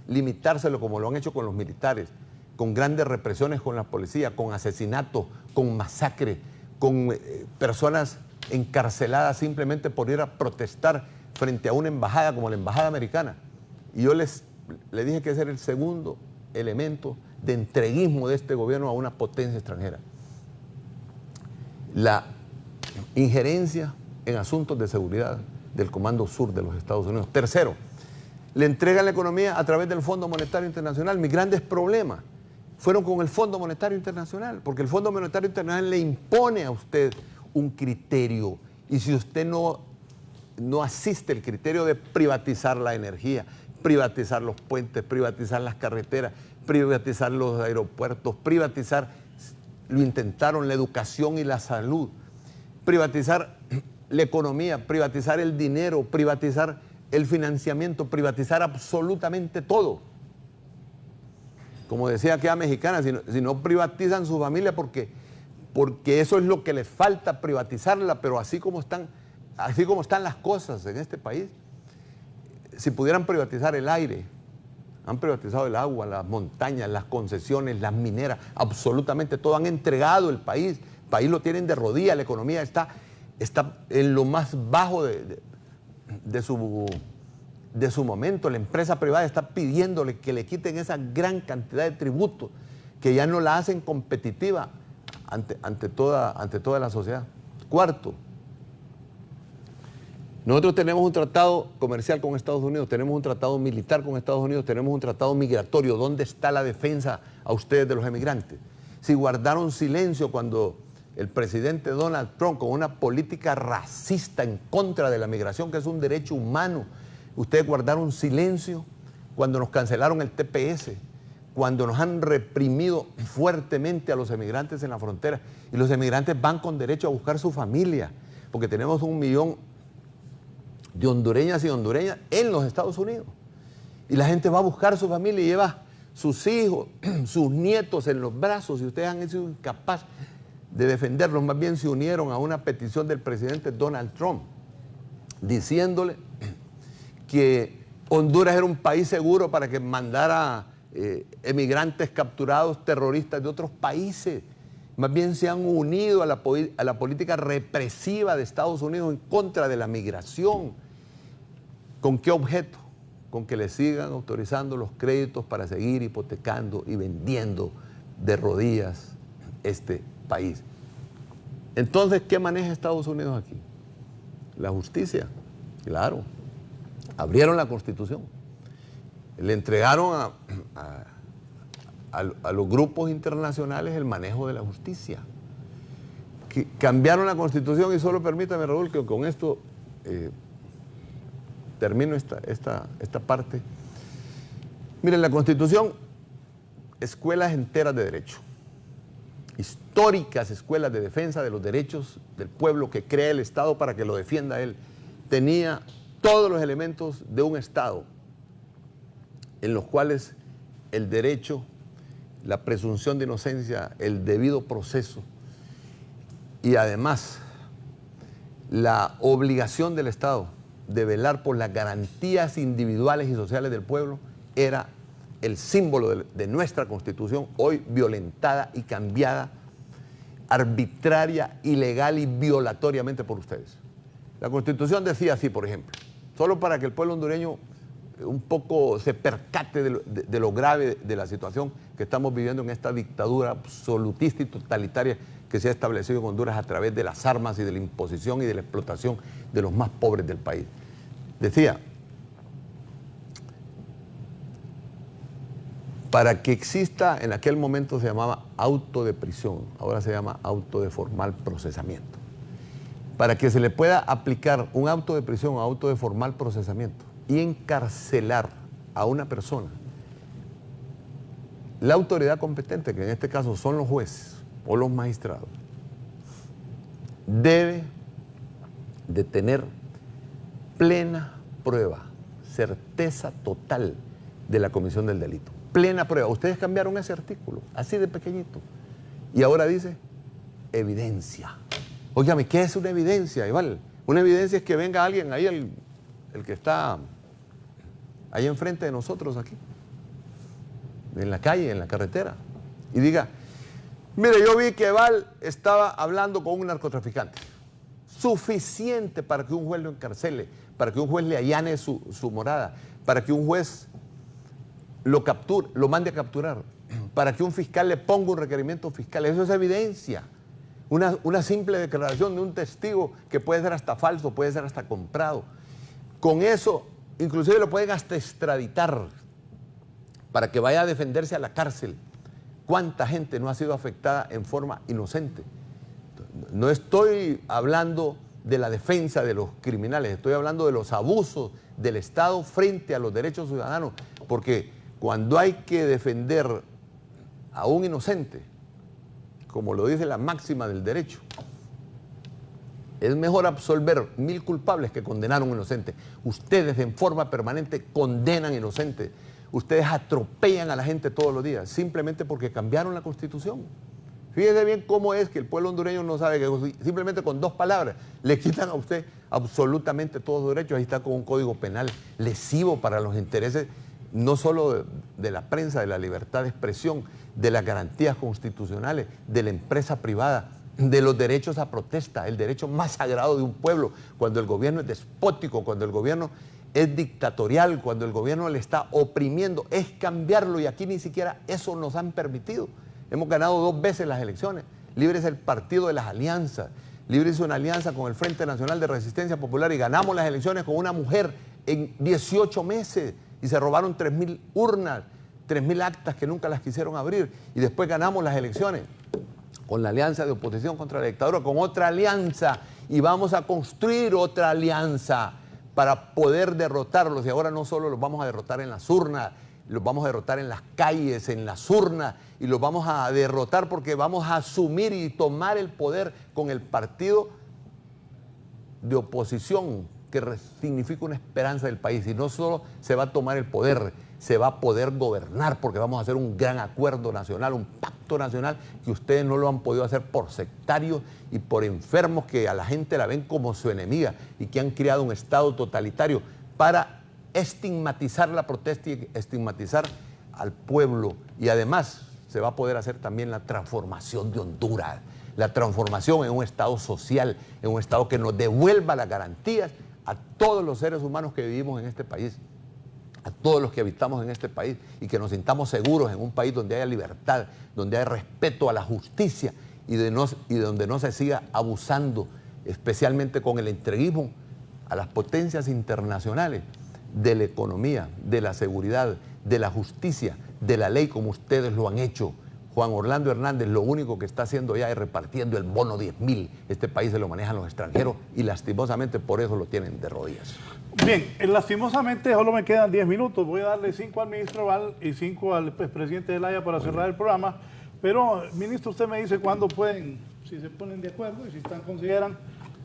limitárselo como lo han hecho con los militares, con grandes represiones con la policía, con asesinatos, con masacre, con personas encarceladas simplemente por ir a protestar frente a una embajada como la embajada americana. Y yo les dije que ese era el segundo elemento de entreguismo de este gobierno a una potencia extranjera. La injerencia en asuntos de seguridad del Comando Sur de los Estados Unidos. Tercero, le entregan la economía a través del Fondo Monetario Internacional. Mis grandes problemas fueron con el Fondo Monetario Internacional, porque el Fondo Monetario Internacional le impone a usted un criterio, y si usted no asiste el criterio de privatizar la energía, privatizar los puentes, privatizar las carreteras, privatizar los aeropuertos, privatizar, lo intentaron, la educación y la salud, privatizar la economía, privatizar el dinero, privatizar el financiamiento, privatizar absolutamente todo. Como decía aquella mexicana, si no privatizan su familia porque eso es lo que les falta, privatizarla, pero así como están las cosas en este país, si pudieran privatizar el aire, han privatizado el agua, las montañas, las concesiones, las mineras, absolutamente todo, han entregado el país lo tienen de rodillas, la economía está en lo más bajo de su momento. La empresa privada está pidiéndole que le quiten esa gran cantidad de tributos que ya no la hacen competitiva ante toda la sociedad. Cuarto, nosotros tenemos un tratado comercial con Estados Unidos, tenemos un tratado militar con Estados Unidos, tenemos un tratado migratorio. ¿Dónde está la defensa a ustedes de los emigrantes? Si guardaron silencio cuando el presidente Donald Trump, con una política racista en contra de la migración, que es un derecho humano, ustedes guardaron silencio cuando nos cancelaron el TPS, cuando nos han reprimido fuertemente a los emigrantes en la frontera, y los emigrantes van con derecho a buscar su familia, porque tenemos 1 millón de hondureñas y hondureñas en los Estados Unidos, y la gente va a buscar su familia y lleva sus hijos, sus nietos en los brazos, y ustedes han sido incapaces de defenderlos. Más bien se unieron a una petición del presidente Donald Trump, diciéndole que Honduras era un país seguro para que mandara emigrantes capturados, terroristas de otros países. Más bien se han unido a la política represiva de Estados Unidos en contra de la migración. ¿Con qué objeto? Con que le sigan autorizando los créditos para seguir hipotecando y vendiendo de rodillas este país. Entonces, ¿qué maneja Estados Unidos aquí? La justicia, claro. Abrieron la Constitución. Le entregaron a los grupos internacionales el manejo de la justicia. Cambiaron la Constitución, y solo permítame, Raúl, que con esto termino esta parte. Miren, la Constitución, escuelas enteras de derecho, históricas escuelas de defensa de los derechos del pueblo que crea el Estado para que lo defienda él, tenía todos los elementos de un Estado en los cuales el derecho, la presunción de inocencia, el debido proceso y además la obligación del Estado de velar por las garantías individuales y sociales del pueblo era el símbolo de nuestra Constitución, hoy violentada y cambiada arbitraria, ilegal y violatoriamente por ustedes. La Constitución decía así, por ejemplo, solo para que el pueblo hondureño un poco se percate de lo grave de la situación que estamos viviendo en esta dictadura absolutista y totalitaria que se ha establecido en Honduras a través de las armas y de la imposición y de la explotación de los más pobres del país. Decía, para que exista, en aquel momento se llamaba auto de prisión, ahora se llama auto de formal procesamiento. Para que se le pueda aplicar un auto de prisión, auto de formal procesamiento, y encarcelar a una persona, la autoridad competente, que en este caso son los jueces o los magistrados, debe de tener plena prueba, certeza total de la comisión del delito. Plena prueba. Ustedes cambiaron ese artículo, así de pequeñito. Y ahora dice evidencia. Óigame, ¿qué es una evidencia, Iván? Una evidencia es que venga alguien ahí, el que está ahí enfrente de nosotros aquí, en la calle, en la carretera, y diga, mire, yo vi que Val estaba hablando con un narcotraficante. Suficiente para que un juez lo encarcele, para que un juez le allane su morada, para que un juez lo capture, lo mande a capturar, para que un fiscal le ponga un requerimiento fiscal. Eso es evidencia. Una simple declaración de un testigo que puede ser hasta falso, puede ser hasta comprado. Con eso, inclusive lo pueden hasta extraditar para que vaya a defenderse a la cárcel. ¿Cuánta gente no ha sido afectada en forma inocente? No estoy hablando de la defensa de los criminales, estoy hablando de los abusos del Estado frente a los derechos ciudadanos, porque cuando hay que defender a un inocente, como lo dice la máxima del derecho, es mejor absolver 1000 culpables que condenar a un inocente. Ustedes en forma permanente condenan inocentes. Ustedes atropellan a la gente todos los días, simplemente porque cambiaron la Constitución. Fíjese bien cómo es que el pueblo hondureño no sabe que simplemente con 2 palabras le quitan a usted absolutamente todos los derechos. Ahí está con un código penal lesivo para los intereses no solo de la prensa, de la libertad de expresión, de las garantías constitucionales, de la empresa privada, de los derechos a protesta, el derecho más sagrado de un pueblo, cuando el gobierno es despótico, cuando el gobierno es dictatorial, cuando el gobierno le está oprimiendo, es cambiarlo, y aquí ni siquiera eso nos han permitido. Hemos ganado 2 veces las elecciones. Libre es el partido de las alianzas. Libre hizo una alianza con el Frente Nacional de Resistencia Popular y ganamos las elecciones con una mujer en 18 meses y se robaron 3000 urnas, 3000 actas que nunca las quisieron abrir, y después ganamos las elecciones con la alianza de oposición contra la dictadura, con otra alianza, y vamos a construir otra alianza para poder derrotarlos. Y ahora no solo los vamos a derrotar en las urnas, los vamos a derrotar en las calles, en las urnas, y los vamos a derrotar porque vamos a asumir y tomar el poder con el partido de oposición que significa una esperanza del país. Y no solo se va a tomar el poder, se va a poder gobernar, porque vamos a hacer un gran acuerdo nacional, un pacto nacional que ustedes no lo han podido hacer por sectarios y por enfermos que a la gente la ven como su enemiga y que han creado un Estado totalitario para estigmatizar la protesta y estigmatizar al pueblo. Y además se va a poder hacer también la transformación de Honduras, la transformación en un Estado social, en un Estado que nos devuelva las garantías a todos los seres humanos que vivimos en este país, a todos los que habitamos en este país, y que nos sintamos seguros en un país donde haya libertad, donde haya respeto a la justicia y donde no se siga abusando, especialmente con el entreguismo a las potencias internacionales, de la economía, de la seguridad, de la justicia, de la ley, como ustedes lo han hecho. Juan Orlando Hernández lo único que está haciendo ya es repartiendo el bono 10.000. Este país se lo manejan los extranjeros y lastimosamente por eso lo tienen de rodillas. Bien, lastimosamente solo me quedan 10 minutos. Voy a darle 5 al ministro Val y 5 al presidente del Haya para cerrar el programa. Pero, ministro, usted me dice cuándo pueden, si se ponen de acuerdo y si consideran,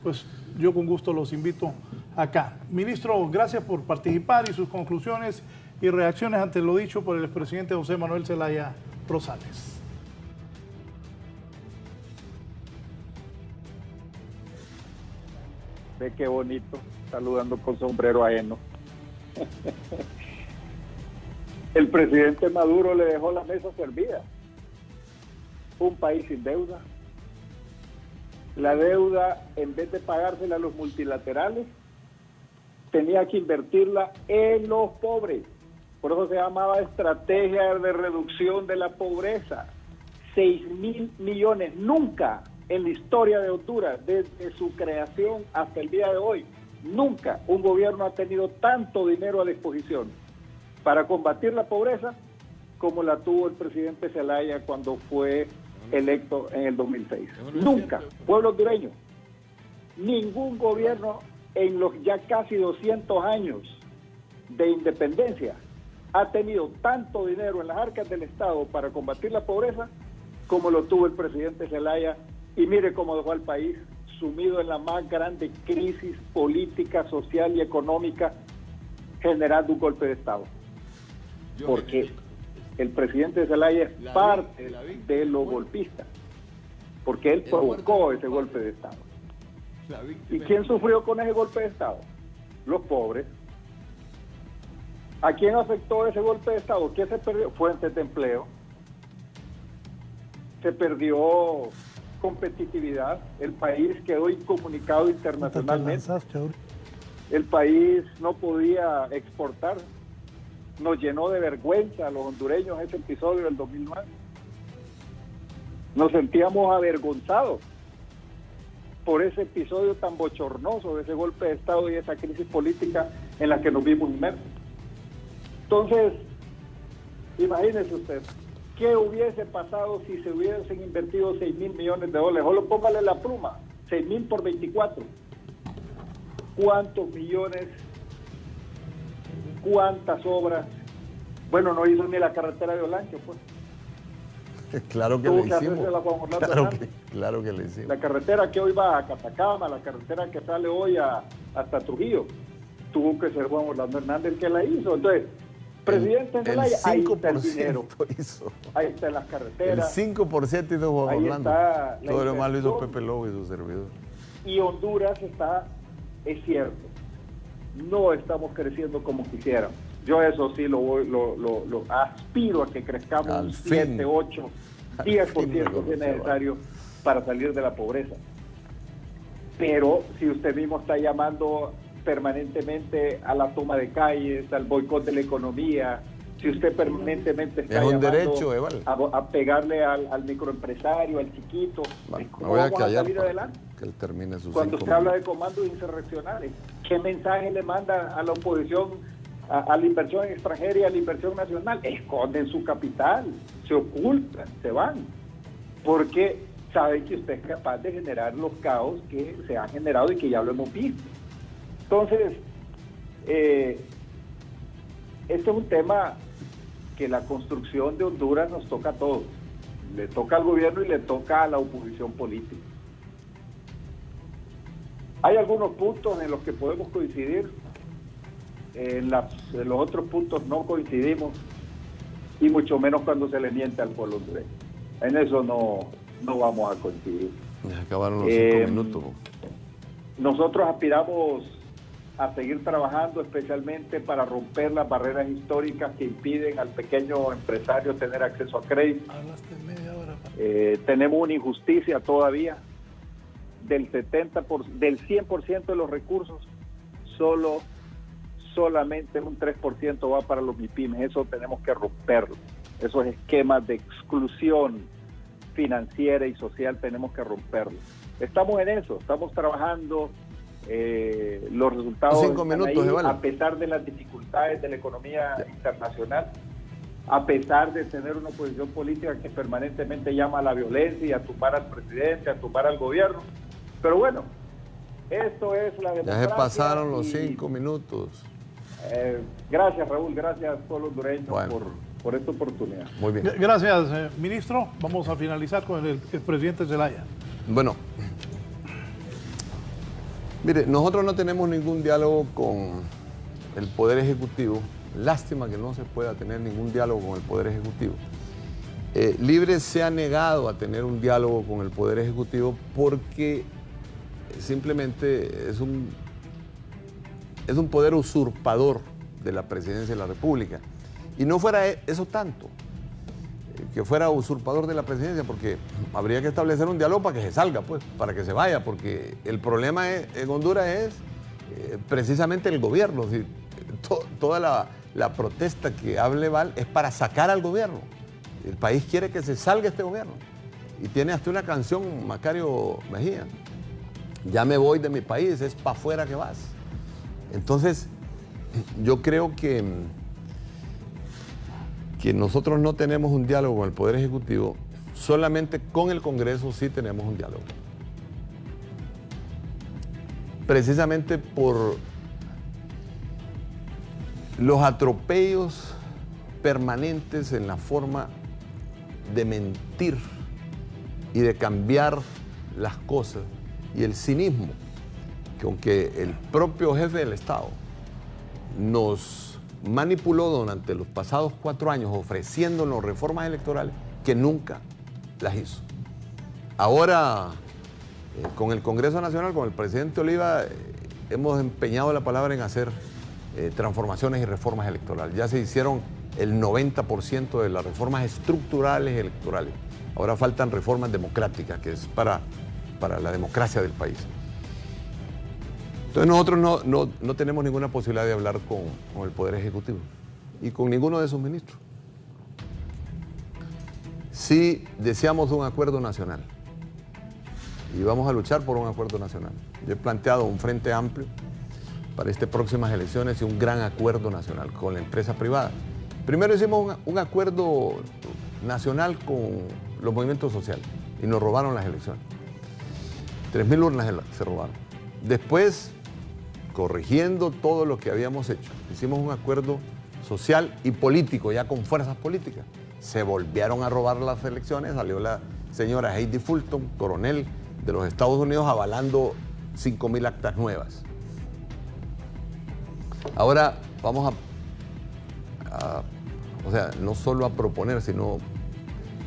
pues yo con gusto los invito acá. Ministro, gracias por participar y sus conclusiones y reacciones ante lo dicho por el expresidente José Manuel Zelaya Rosales. Ve qué bonito, saludando con sombrero ajeno. El presidente Maduro le dejó la mesa servida. Un país sin deuda. La deuda, en vez de pagársela a los multilaterales, tenía que invertirla en los pobres. Por eso se llamaba estrategia de reducción de la pobreza. 6.000 millones, nunca en la historia de Honduras, desde su creación hasta el día de hoy, nunca un gobierno ha tenido tanto dinero a disposición para combatir la pobreza como la tuvo el presidente Zelaya cuando fue electo en el 2006. Nunca, pueblo hondureño, ningún gobierno en los ya casi 200 años de independencia ha tenido tanto dinero en las arcas del Estado para combatir la pobreza como lo tuvo el presidente Zelaya, y mire cómo dejó al país sumido en la más grande crisis política, social y económica, generando un golpe de Estado. Porque el presidente Zelaya es parte de los golpistas, porque él provocó ese golpe de Estado. ¿Y quién sufrió con ese golpe de Estado? Los pobres. ¿A quién afectó ese golpe de Estado? ¿Qué se perdió? Fuentes de empleo. Se perdió competitividad. El país quedó incomunicado internacionalmente. El país no podía exportar. Nos llenó de vergüenza a los hondureños ese episodio del 2009. Nos sentíamos avergonzados por ese episodio tan bochornoso de ese golpe de Estado y esa crisis política en la que nos vimos inmersos. Entonces, imagínese usted, ¿qué hubiese pasado si se hubiesen invertido 6.000 millones de dólares? Solo póngale la pluma, 6.000 por 24. ¿Cuántos millones? ¿Cuántas obras? Bueno, no hizo ni la carretera de Olancho, pues. Claro que Tuvo le que hicimos. hacerse la Juan Orlando Claro Hernández. claro que le hicimos. La carretera que hoy va a Catacama, la carretera que sale hoy hasta Trujillo, tuvo que ser Juan Orlando Hernández el que la hizo. Entonces, presidente Zelaya, ahí está el dinero. Hizo. Ahí están las El carreteras. 5% hizo Juan Ahí Orlando. está la Todo lo demás lo hizo inversión. Pepe Lobo y su servidor. Y Honduras está, es cierto, no estamos creciendo como quisiéramos. Yo eso sí lo aspiro a que crezcamos Al un fin. 7, 8, 10% si es necesario para salir de la pobreza. Pero si usted mismo está llamando permanentemente a la toma de calles, al boicot de la economía, si usted permanentemente está Es un llamando derecho, Eval. a pegarle al microempresario, al chiquito, Bueno, me ¿cómo voy a vamos a callar salir para adelante? que él termine sus Cuando 5 usted habla de minutos. comandos insurreccionales, ¿qué mensaje le manda a la oposición, a la inversión extranjera y a la inversión nacional? Esconden su capital, se ocultan, se van, porque saben que usted es capaz de generar los caos que se han generado y que ya lo hemos visto. Entonces, este es un tema que la construcción de Honduras nos toca a todos. Le toca al gobierno y le toca a la oposición política. Hay algunos puntos en los que podemos coincidir, en los otros puntos no coincidimos, y mucho menos cuando se le miente al pueblo hondureño. En eso no vamos a coincidir. Ya acabaron los 5 minutos. Nosotros aspiramos a seguir trabajando especialmente para romper las barreras históricas que impiden al pequeño empresario tener acceso a crédito. Tenemos una injusticia todavía del 100% de los recursos, solamente un 3% va para los MIPYMES. Eso tenemos que romperlo. Esos esquemas de exclusión financiera y social tenemos que romperlos. Estamos en eso, estamos trabajando. Los resultados 5 minutos, ahí, Eval. a pesar de las dificultades de la economía internacional, a pesar de tener una oposición política que permanentemente llama a la violencia y a tumbar al presidente, a tumbar al gobierno. Pero bueno, esto es la democracia. Ya se pasaron los y, 5 minutos. Gracias, Raúl, gracias pueblo hondureño Bueno. por esta oportunidad. Muy bien. Gracias, ministro. Vamos a finalizar con el presidente Zelaya. Bueno, mire, nosotros no tenemos ningún diálogo con el Poder Ejecutivo. Lástima que no se pueda tener ningún diálogo con el Poder Ejecutivo. Libre se ha negado a tener un diálogo con el Poder Ejecutivo porque simplemente es un poder usurpador de la Presidencia de la República. Y no fuera eso tanto, que fuera usurpador de la presidencia, porque habría que establecer un diálogo para que se salga, pues, para que se vaya, porque el problema en Honduras es precisamente el gobierno. Es decir, toda la protesta que habla Eval es para sacar al gobierno. El país quiere que se salga este gobierno. Y tiene hasta una canción, Macario Mejía, ya me voy de mi país, es para afuera que vas. Entonces, yo creo que nosotros no tenemos un diálogo con el Poder Ejecutivo, solamente con el Congreso sí tenemos un diálogo. Precisamente por los atropellos permanentes en la forma de mentir y de cambiar las cosas, y el cinismo, que aunque el propio jefe del Estado nos manipuló durante los pasados 4 años ofreciéndonos reformas electorales que nunca las hizo. Ahora, con el Congreso Nacional, con el presidente Oliva, hemos empeñado la palabra en hacer transformaciones y reformas electorales. Ya se hicieron el 90% de las reformas estructurales electorales. Ahora faltan reformas democráticas, que es para la democracia del país. Entonces nosotros no tenemos ninguna posibilidad de hablar con el Poder Ejecutivo y con ninguno de sus ministros. Sí deseamos un acuerdo nacional y vamos a luchar por un acuerdo nacional. Yo he planteado un frente amplio para estas próximas elecciones y un gran acuerdo nacional con la empresa privada. Primero hicimos un acuerdo nacional con los movimientos sociales y nos robaron las elecciones. 3.000 urnas se robaron. Después, corrigiendo todo lo que habíamos hecho, hicimos un acuerdo social y político, ya con fuerzas políticas. Se volvieron a robar las elecciones, salió la señora Heidi Fulton, coronel de los Estados Unidos, avalando 5.000 actas nuevas. Ahora vamos o sea, no solo a proponer, sino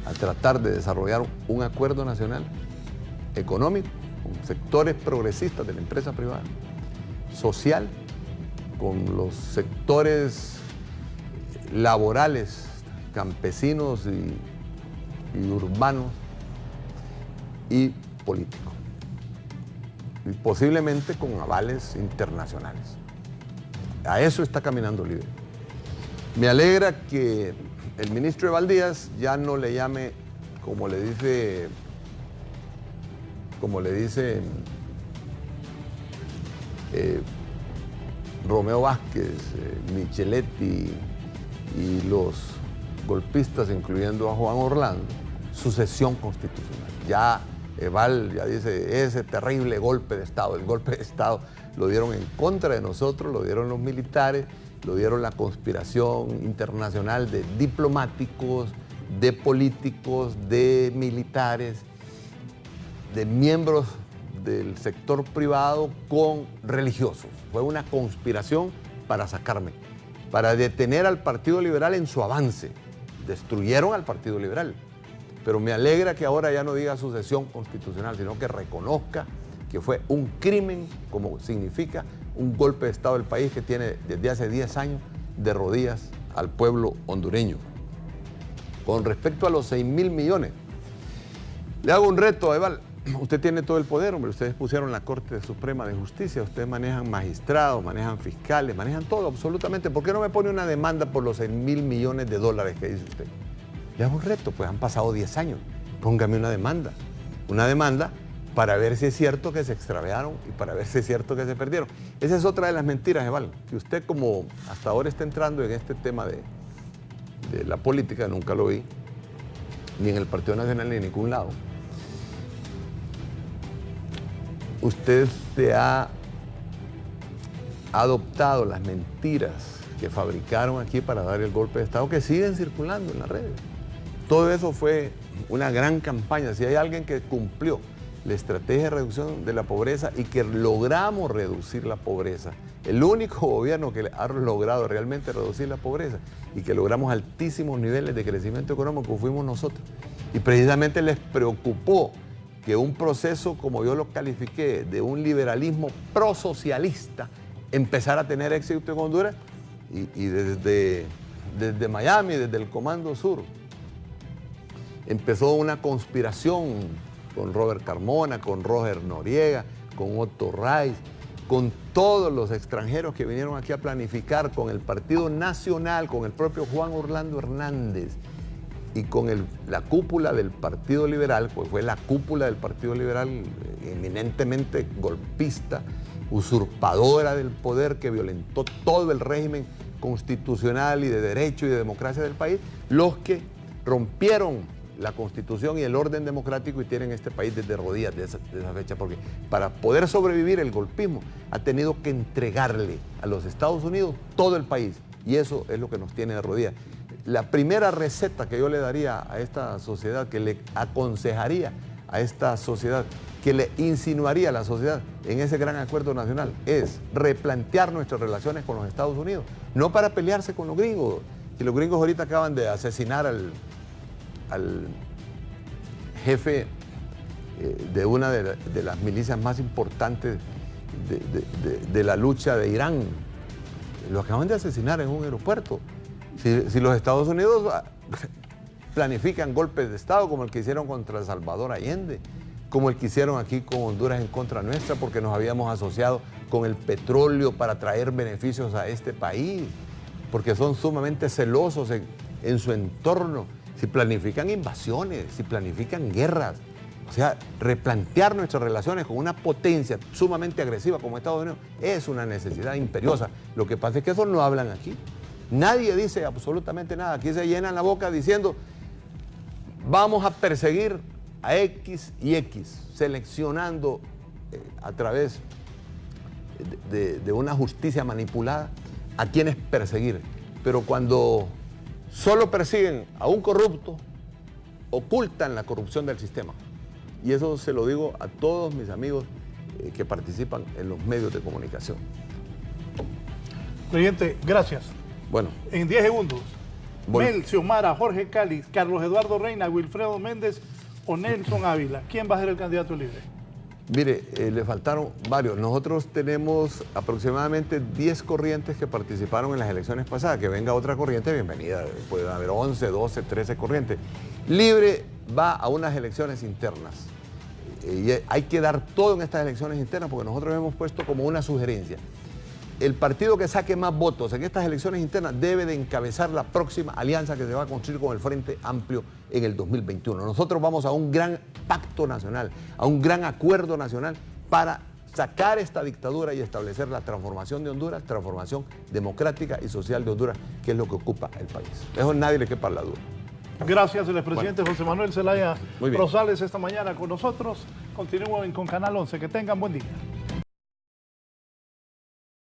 a tratar de desarrollar un acuerdo nacional económico con sectores progresistas de la empresa privada, social, con los sectores laborales, campesinos y urbanos, y político, y posiblemente con avales internacionales. A eso está caminando Libre. Me alegra que el ministro Eval Díaz ya no le llame, como le dice Romeo Vázquez, Micheletti y los golpistas, incluyendo a Juan Orlando, sucesión constitucional. Ya Eval ya dice, ese terrible golpe de Estado, el golpe de Estado lo dieron en contra de nosotros, lo dieron los militares, lo dieron la conspiración internacional de diplomáticos, de políticos, de militares, de miembros del sector privado con religiosos. Fue una conspiración para sacarme, para detener al Partido Liberal en su avance. Destruyeron al Partido Liberal. Pero me alegra que ahora ya no diga sucesión constitucional, sino que reconozca que fue un crimen, como significa un golpe de Estado del país que tiene desde hace 10 años de rodillas al pueblo hondureño. Con respecto a los 6.000 millones, le hago un reto a Eval. Usted tiene todo el poder, hombre. Ustedes pusieron la Corte Suprema de Justicia, ustedes manejan magistrados, manejan fiscales, manejan todo, absolutamente. ¿Por qué no me pone una demanda por los 6.000 millones de dólares que dice usted? Le hago un reto, pues han pasado 10 años. Póngame una demanda para ver si es cierto que se extraviaron y para ver si es cierto que se perdieron. Esa es otra de las mentiras, Eval, que usted, como hasta ahora está entrando en este tema de la política, nunca lo vi, ni en el Partido Nacional ni en ningún lado. Usted se ha adoptado las mentiras que fabricaron aquí para dar el golpe de Estado, que siguen circulando en las redes. Todo eso fue una gran campaña. Si hay alguien que cumplió la estrategia de reducción de la pobreza y que logramos reducir la pobreza, el único gobierno que ha logrado realmente reducir la pobreza y que logramos altísimos niveles de crecimiento económico, fuimos nosotros. Y precisamente les preocupó que un proceso, como yo lo califiqué, de un liberalismo prosocialista empezara a tener éxito en Honduras, y desde Miami, desde el Comando Sur, empezó una conspiración con Robert Carmona, con Roger Noriega, con Otto Reis, con todos los extranjeros que vinieron aquí a planificar, con el Partido Nacional, con el propio Juan Orlando Hernández y con la cúpula del Partido Liberal, pues fue la cúpula del Partido Liberal eminentemente golpista, usurpadora del poder, que violentó todo el régimen constitucional y de derecho y de democracia del país, los que rompieron la Constitución y el orden democrático y tienen este país desde rodillas de esa fecha, porque para poder sobrevivir el golpismo ha tenido que entregarle a los Estados Unidos todo el país, y eso es lo que nos tiene de rodillas. la primera receta que yo le daría a esta sociedad, que le aconsejaría a esta sociedad, que le insinuaría a la sociedad en ese gran acuerdo nacional, es replantear nuestras relaciones con los Estados Unidos, no para pelearse con los gringos. Si los gringos ahorita acaban de asesinar al jefe de una de las milicias más importantes de la lucha de Irán, lo acaban de asesinar en un aeropuerto. Si los Estados Unidos planifican golpes de Estado como el que hicieron contra Salvador Allende, como el que hicieron aquí con Honduras en contra nuestra, porque nos habíamos asociado con el petróleo para traer beneficios a este país, porque son sumamente celosos en su entorno, si planifican invasiones, si planifican guerras, o sea, replantear nuestras relaciones con una potencia sumamente agresiva como Estados Unidos es una necesidad imperiosa. Lo que pasa es que eso no hablan aquí. Nadie dice absolutamente nada. Aquí se llenan la boca diciendo, vamos a perseguir a X y X, seleccionando a través de una justicia manipulada a quienes perseguir. Pero cuando solo persiguen a un corrupto, ocultan la corrupción del sistema. Y eso se lo digo a todos mis amigos que participan en los medios de comunicación. Presidente, gracias. Bueno. En 10 segundos. Mel Xiomara, Jorge Cáliz, Carlos Eduardo Reina, Wilfredo Méndez o Nelson Ávila. ¿Quién va a ser el candidato libre? Mire, le faltaron varios. Nosotros tenemos aproximadamente 10 corrientes que participaron en las elecciones pasadas. Que venga otra corriente, bienvenida. Pueden haber 11, 12, 13 corrientes. Libre va a unas elecciones internas. Y hay que dar todo en estas elecciones internas porque nosotros hemos puesto como una sugerencia. El partido que saque más votos en estas elecciones internas debe de encabezar la próxima alianza que se va a construir con el Frente Amplio en el 2021. Nosotros vamos a un gran pacto nacional, a un gran acuerdo nacional para sacar esta dictadura y establecer la transformación de Honduras, transformación democrática y social de Honduras, que es lo que ocupa el país. Eso nadie le quepa la duda. Gracias, el expresidente José Manuel Zelaya Rosales esta mañana con nosotros. Continúen con Canal 11. Que tengan buen día.